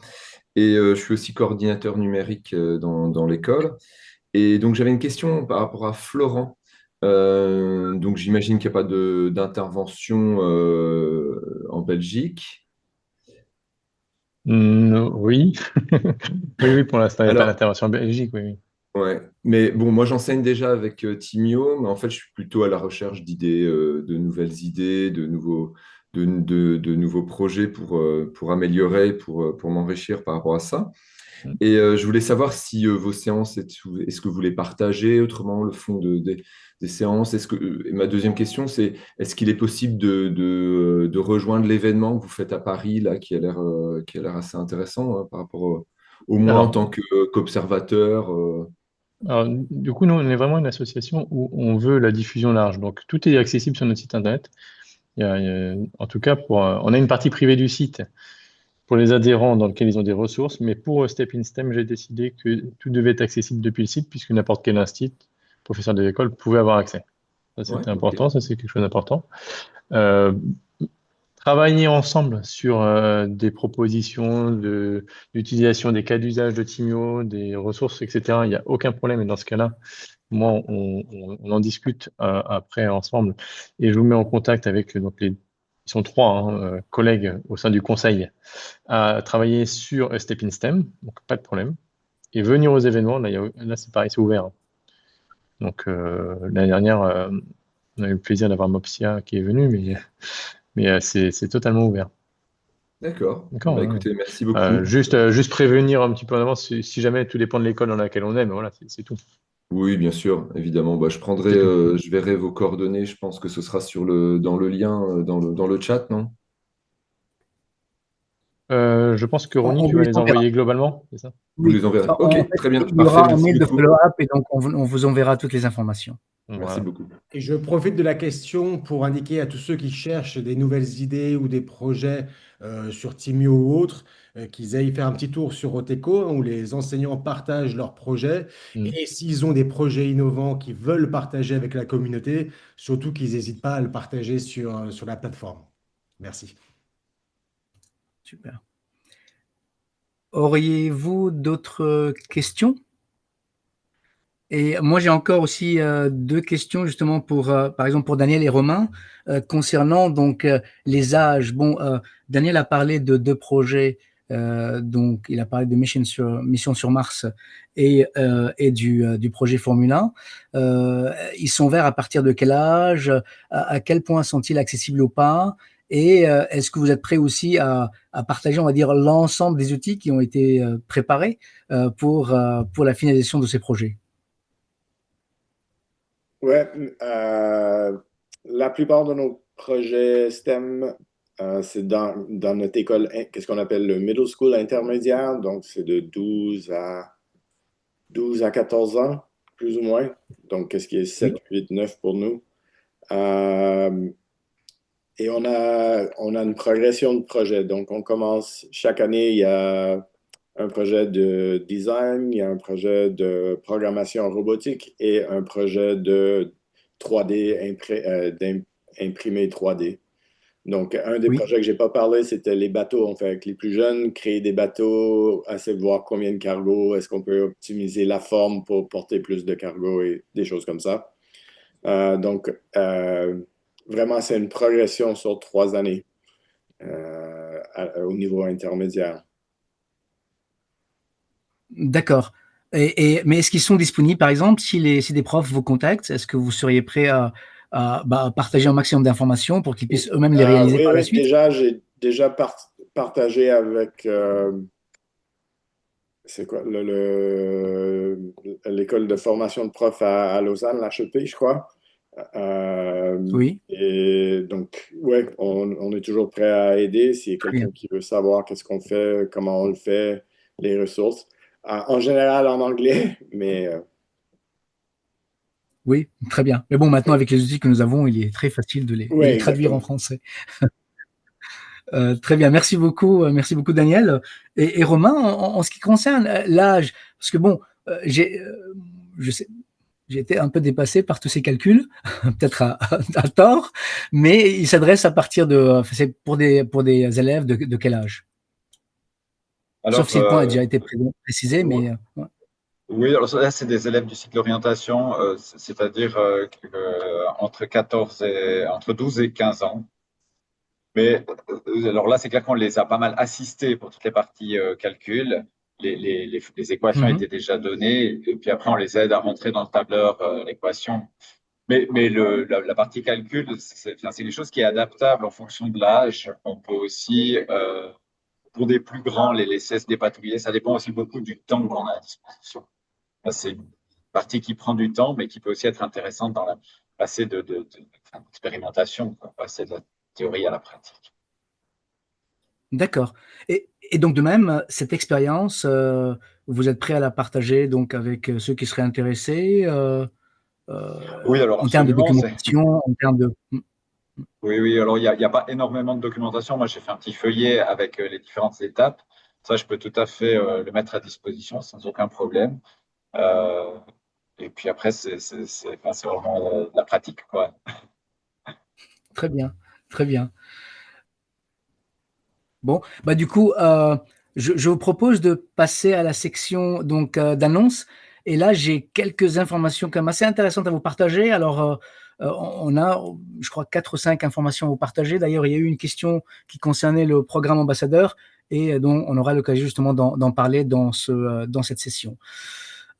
Et je suis aussi coordinateur numérique dans l'école. Et donc, j'avais une question par rapport à Florent. Donc, j'imagine qu'il n'y a pas d'intervention en Belgique. Oui. Oui, oui, pour l'instant, il n'y a pas Alors, d'intervention en Belgique. Oui, oui. ouais, mais bon, moi j'enseigne déjà avec Timio, mais en fait je suis plutôt à la recherche d'idées, de nouvelles idées, de nouveaux projets pour améliorer, pour m'enrichir par rapport à ça. Et je voulais savoir si vos séances, est-ce que vous les partagez autrement, le fond des séances? Et ma deuxième question, c'est est-ce qu'il est possible de rejoindre l'événement que vous faites à Paris, là, qui a l'air assez intéressant hein, par rapport au moins en Alors, tant qu'observateur alors, du coup, nous, on est vraiment une association où on veut la diffusion large. Donc, tout est accessible sur notre site internet. En tout cas, on a une partie privée du site pour les adhérents dans lequel ils ont des ressources, mais pour Step in STEM, j'ai décidé que tout devait être accessible depuis le site, puisque n'importe quel institut, professeur des écoles, pouvait avoir accès. Ça, Ouais, c'était ok. important, ça, c'est quelque chose d'important. Euh, Travailler ensemble sur des propositions d'utilisation des cas d'usage de Timio, des ressources, etc. Il n'y a aucun problème. Et dans ce cas-là, moi, on en discute après ensemble. Et je vous mets en contact avec ils sont trois hein, collègues au sein du conseil à travailler sur Step in STEM. Donc, pas de problème. Et venir aux événements, là c'est pareil, c'est ouvert. Donc, l'année dernière, on a eu le plaisir d'avoir Mopsia qui est venu, mais c'est totalement ouvert. D'accord. D'accord. Bah, Ouais. écoutez, merci beaucoup. Juste prévenir un petit peu en avance si jamais tout dépend de l'école dans laquelle on est, mais voilà, c'est tout. Oui, bien sûr, évidemment. Bah, C'est tout. je verrai vos coordonnées. Je pense que ce sera dans le lien, dans le chat, non? Je pense que Ronnie, On tu vous vas les les enverra. envoyer globalement, c'est ça? Vous Oui. les enverrez. En Ok, fait, très bien, il y parfait, aura un merci mail de beaucoup. follow-up et donc on vous enverra toutes les informations. Merci Voilà. beaucoup. Et je profite de la question pour indiquer à tous ceux qui cherchent des nouvelles idées ou des projets sur Timio ou autres, qu'ils aillent faire un petit tour sur Oteco, où les enseignants partagent leurs projets. Mm. Et s'ils ont des projets innovants qu'ils veulent partager avec la communauté, surtout qu'ils n'hésitent pas à le partager sur la plateforme. Merci. Super. Auriez-vous d'autres questions? Et moi, j'ai encore aussi deux questions justement pour, par exemple, pour Daniel et Romain, concernant donc les âges. Bon, Daniel a parlé de deux projets, donc il a parlé de Mission sur Mars et du projet Formule 1. Ils sont verts à partir de quel âge? À quel point sont-ils accessibles ou pas? Et est-ce que vous êtes prêts aussi à partager, on va dire, l'ensemble des outils qui ont été préparés pour la finalisation de ces projets? Ouais, la plupart de nos projets STEM, c'est dans notre école, qu'est-ce qu'on appelle le middle school intermédiaire, donc c'est de 12 à 14 ans, plus ou moins. Donc, qu'est-ce qui est 7, 8, 9 pour nous. Et on a une progression de projets. Donc, on commence chaque année, il y a un projet de design, il y a un projet de programmation robotique et un projet de 3D, d'imprimé 3D. Donc, un des projets que je n'ai pas parlé, c'était les bateaux. On fait avec les plus jeunes, créer des bateaux, essayer de voir combien de cargo, est-ce qu'on peut optimiser la forme pour porter plus de cargo et des choses comme ça. Donc, vraiment, c'est une progression sur 3 années au niveau intermédiaire. D'accord. Mais est-ce qu'ils sont disponibles, par exemple, si des profs vous contactent, est-ce que vous seriez prêt à partager un maximum d'informations pour qu'ils puissent eux-mêmes les réaliser par la suite? J'ai déjà partagé avec c'est quoi l'école de formation de profs à Lausanne, l'HEP, je crois. Oui. Et donc, ouais, on est toujours prêt à aider s'il y a quelqu'un qui veut savoir qu'est-ce qu'on fait, comment on le fait, les ressources. En général en anglais, mais... Oui, très bien. Mais bon, maintenant, avec les outils que nous avons, il est très facile de les traduire en français. Très bien, merci beaucoup Daniel. Et Romain, en ce qui concerne l'âge, parce que bon, j'ai été un peu dépassé par tous ces calculs, peut-être à tort, mais il s'adresse à partir c'est pour des élèves de quel âge? Alors, sauf si le point a déjà été précisé, mais... Ouais. Oui, alors là, c'est des élèves du cycle d'orientation, c'est-à-dire entre 12 et 15 ans. Mais alors là, c'est clair qu'on les a pas mal assistés pour toutes les parties calcul. Les équations étaient déjà données, et puis après, on les aide à rentrer dans le tableur l'équation. Mais la partie calcul, c'est quelque chose qui est adaptable en fonction de l'âge. On peut aussi, pour des plus grands, les laisser se dépatouiller. Ça dépend aussi beaucoup du temps qu'on a à disposition. C'est une partie qui prend du temps, mais qui peut aussi être intéressante dans la passer d'expérimentation, passer de la théorie à la pratique. D'accord. Et donc de même, cette expérience, vous êtes prêt à la partager donc avec ceux qui seraient intéressés oui, alors en termes de documentation, en termes de... Oui, alors il n'y a pas énormément de documentation. Moi, j'ai fait un petit feuillet avec les différentes étapes. Ça, je peux tout à fait le mettre à disposition sans aucun problème. Et puis après, c'est vraiment la pratique, quoi. Très bien, très bien. Bon, bah du coup, je vous propose de passer à la section donc d'annonces. Et là, j'ai quelques informations quand même assez intéressantes à vous partager. Alors, on a, je crois, 4 ou 5 informations à vous partager. D'ailleurs, il y a eu une question qui concernait le programme ambassadeur et dont on aura l'occasion justement d'en parler dans cette session.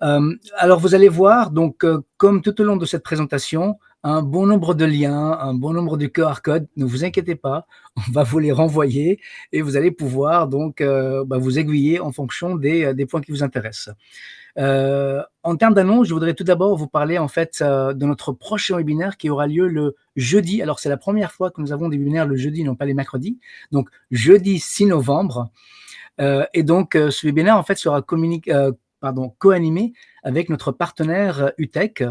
Alors, vous allez voir, donc, comme tout au long de cette présentation, un bon nombre de liens, un bon nombre de QR codes. Ne vous inquiétez pas, on va vous les renvoyer et vous allez pouvoir donc vous aiguiller en fonction des points qui vous intéressent. En termes d'annonce, je voudrais tout d'abord vous parler en fait de notre prochain webinaire qui aura lieu le jeudi. Alors c'est la première fois que nous avons des webinaires le jeudi, non pas les mercredis. Donc jeudi 6 novembre. Et donc ce webinaire en fait sera co-animé avec notre partenaire UTech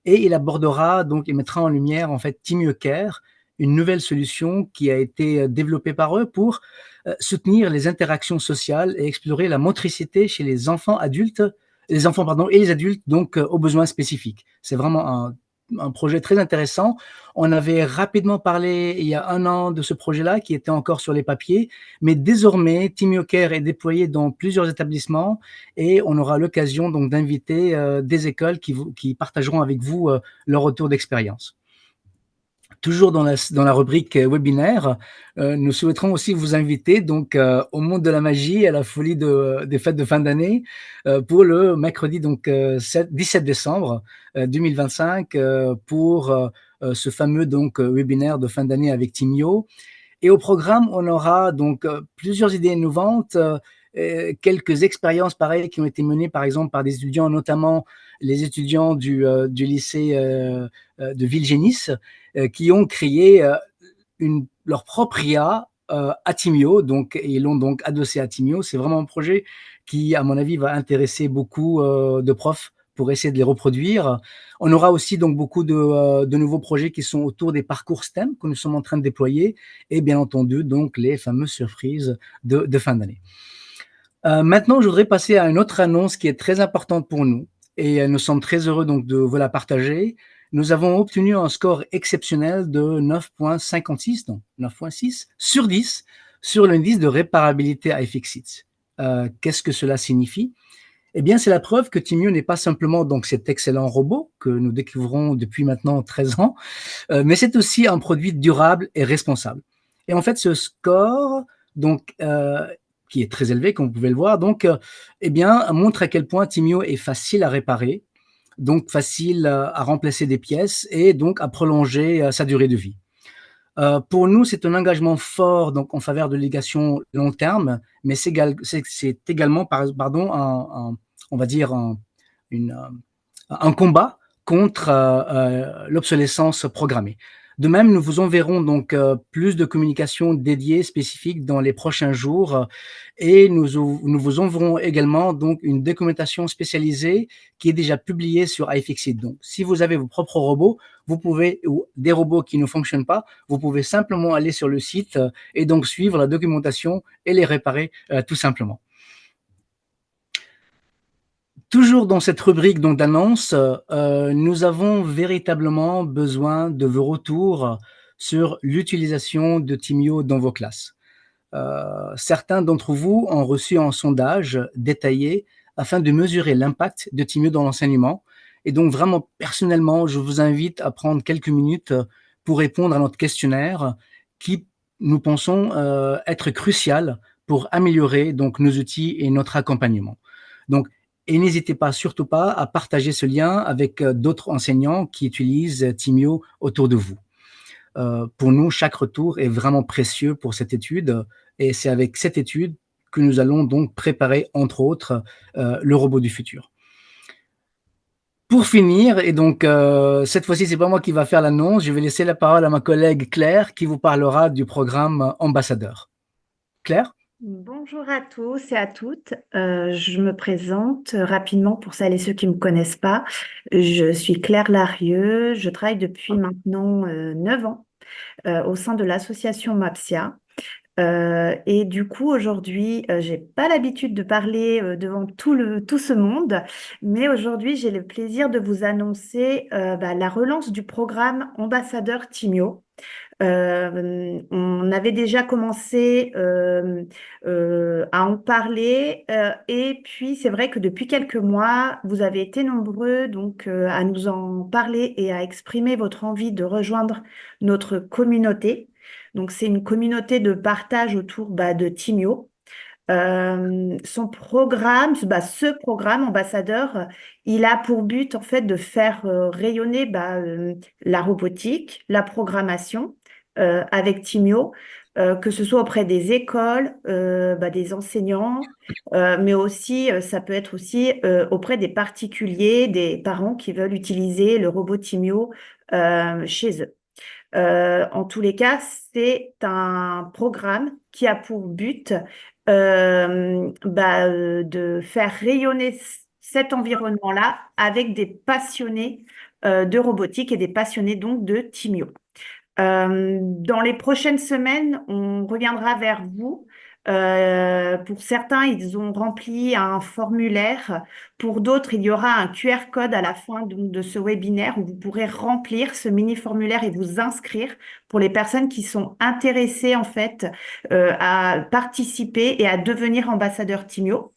et il abordera donc il mettra en lumière en fait Timio Care, une nouvelle solution qui a été développée par eux pour soutenir les interactions sociales et explorer la motricité chez les enfants adultes, les enfants pardon, et les adultes donc aux besoins spécifiques. C'est vraiment un projet très intéressant. On avait rapidement parlé il y a 1 an de ce projet-là qui était encore sur les papiers, mais désormais Timio Care est déployé dans plusieurs établissements et on aura l'occasion donc d'inviter des écoles qui partageront avec vous leur retour d'expérience. Toujours dans la rubrique webinaire, nous souhaiterons aussi vous inviter donc au monde de la magie, à la folie des fêtes de fin d'année, pour le mercredi donc 17 décembre 2025 pour ce fameux donc webinaire de fin d'année avec Timio. Et au programme, on aura donc plusieurs idées innovantes, quelques expériences pareilles qui ont été menées par exemple par des étudiants, notamment les étudiants du lycée de Villegénis, qui ont créé leur propre IA à Timio, donc, et ils l'ont donc adossé à Timio. C'est vraiment un projet qui, à mon avis, va intéresser beaucoup de profs pour essayer de les reproduire. On aura aussi donc beaucoup de nouveaux projets qui sont autour des parcours STEM que nous sommes en train de déployer et bien entendu donc les fameuses surprises de fin d'année. Maintenant, je voudrais passer à une autre annonce qui est très importante pour nous et nous sommes très heureux donc de vous la partager. Nous avons obtenu un score exceptionnel de 9,56, donc 9,6 sur 10 sur l'indice de réparabilité iFixit. Qu'est-ce que cela signifie? Eh bien, c'est la preuve que Timio n'est pas simplement donc cet excellent robot que nous découvrons depuis maintenant 13 ans, mais c'est aussi un produit durable et responsable. Et en fait, ce score, donc, qui est très élevé, comme vous pouvez le voir, donc, eh bien, montre à quel point Timio est facile à réparer, donc facile à remplacer des pièces et donc à prolonger sa durée de vie. Pour nous, c'est un engagement fort donc, en faveur de l'irrigation long terme, mais c'est également on va dire un combat contre l'obsolescence programmée. De même, nous vous enverrons donc plus de communications dédiées spécifiques dans les prochains jours et nous vous enverrons également donc une documentation spécialisée qui est déjà publiée sur iFixit. Donc, si vous avez vos propres robots, vous pouvez, ou des robots qui ne fonctionnent pas, vous pouvez simplement aller sur le site et donc suivre la documentation et les réparer tout simplement. Toujours dans cette rubrique d'annonces, nous avons véritablement besoin de vos retours sur l'utilisation de Timio dans vos classes. Certains d'entre vous ont reçu un sondage détaillé afin de mesurer l'impact de Timio dans l'enseignement. Et donc vraiment, personnellement, je vous invite à prendre quelques minutes pour répondre à notre questionnaire qui, nous pensons, être crucial pour améliorer donc, nos outils et notre accompagnement. Donc, et n'hésitez pas, surtout pas, à partager ce lien avec d'autres enseignants qui utilisent Timio autour de vous. Pour nous, chaque retour est vraiment précieux pour cette étude et c'est avec cette étude que nous allons donc préparer, entre autres, le robot du futur. Pour finir, et donc cette fois-ci, c'est pas moi qui va faire l'annonce, je vais laisser la parole à ma collègue Claire qui vous parlera du programme Ambassadeur. Claire ? Bonjour à tous et à toutes. Je me présente rapidement pour celles et ceux qui ne me connaissent pas. Je suis Claire Larieux. Je travaille depuis maintenant 9 ans au sein de l'association MAPSIA. Et du coup, aujourd'hui, j'ai pas l'habitude de parler devant tout ce monde, mais aujourd'hui, j'ai le plaisir de vous annoncer la relance du programme Ambassadeur Timio. On avait déjà commencé à en parler et puis c'est vrai que depuis quelques mois, vous avez été nombreux donc à nous en parler et à exprimer votre envie de rejoindre notre communauté. Donc c'est une communauté de partage autour de Timio. Ce programme Ambassadeur, il a pour but en fait de faire rayonner la robotique, la programmation avec Timio, que ce soit auprès des écoles, des enseignants, mais aussi, ça peut être aussi auprès des particuliers, des parents qui veulent utiliser le robot Timio chez eux. En tous les cas, c'est un programme qui a pour but de faire rayonner cet environnement-là avec des passionnés de robotique et des passionnés donc de Timio. Dans les prochaines semaines, on reviendra vers vous. Pour certains, ils ont rempli un formulaire. Pour d'autres, il y aura un QR code à la fin donc, de ce webinaire où vous pourrez remplir ce mini-formulaire et vous inscrire pour les personnes qui sont intéressées en fait à participer et à devenir ambassadeur Timio.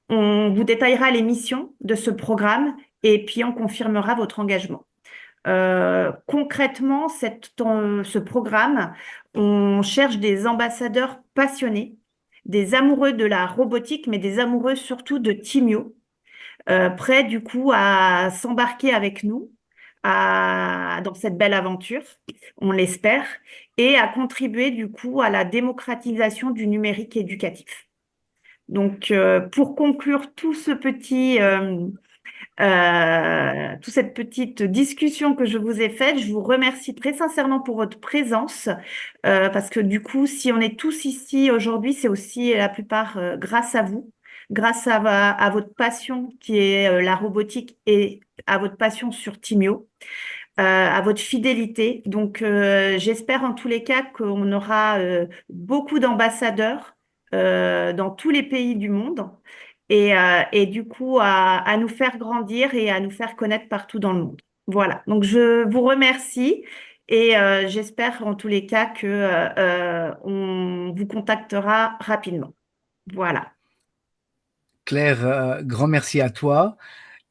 On vous détaillera les missions de ce programme et puis on confirmera votre engagement. Concrètement, ce programme, on cherche des ambassadeurs passionnés, des amoureux de la robotique, mais des amoureux surtout de Timio, prêts du coup à s'embarquer avec nous dans cette belle aventure, on l'espère, et à contribuer du coup à la démocratisation du numérique éducatif. Donc, pour conclure tout ce petit... toute cette petite discussion que je vous ai faite. Je vous remercie très sincèrement pour votre présence parce que du coup, si on est tous ici aujourd'hui, c'est aussi la plupart grâce à vous, grâce à votre passion qui est la robotique et à votre passion sur Timio, à votre fidélité. Donc, j'espère en tous les cas qu'on aura beaucoup d'ambassadeurs dans tous les pays du monde. Et du coup, à nous faire grandir et à nous faire connaître partout dans le monde. Voilà, donc je vous remercie et j'espère en tous les cas qu'on vous contactera rapidement. Voilà. Claire, grand merci à toi.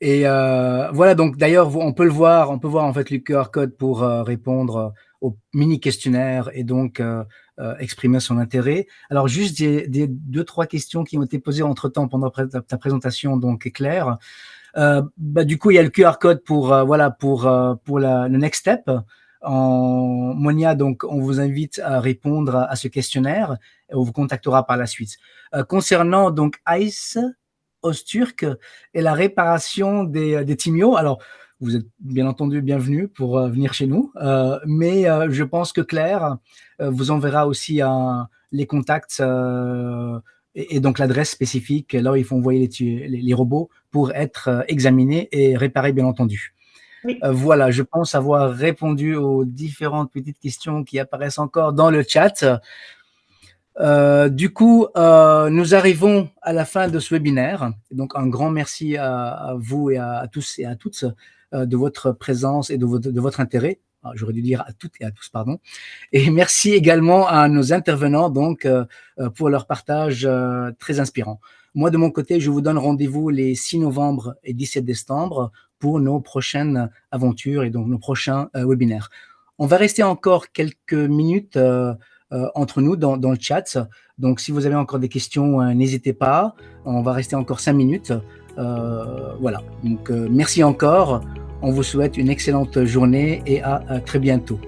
Et voilà, donc d'ailleurs, on peut voir en fait le QR code pour répondre au mini questionnaire et donc exprimer son intérêt. Alors juste des 2-3 questions qui ont été posées entre-temps pendant ta présentation, donc Claire. Du coup, il y a le QR code pour le next step. Monia, donc on vous invite à répondre à ce questionnaire et on vous contactera par la suite. Concernant donc ICE Osturk et la réparation des Timio. Alors, vous êtes bien entendu bienvenue pour venir chez nous, mais je pense que Claire vous enverra aussi les contacts et donc l'adresse spécifique là où il faut envoyer les robots pour être examinés et réparés, bien entendu. Oui. Voilà, je pense avoir répondu aux différentes petites questions qui apparaissent encore dans le chat. Du coup, nous arrivons à la fin de ce webinaire. Donc, un grand merci à vous et à tous et à toutes de votre présence et de votre intérêt. J'aurais dû dire à toutes et à tous, pardon. Et merci également à nos intervenants donc pour leur partage très inspirant. Moi, de mon côté, je vous donne rendez-vous les 6 novembre et 17 décembre pour nos prochaines aventures et donc nos prochains webinaires. On va rester encore quelques minutes entre nous dans le chat. Donc, si vous avez encore des questions, n'hésitez pas. On va rester encore 5 minutes. Voilà. Donc, merci encore. On vous souhaite une excellente journée et à très bientôt.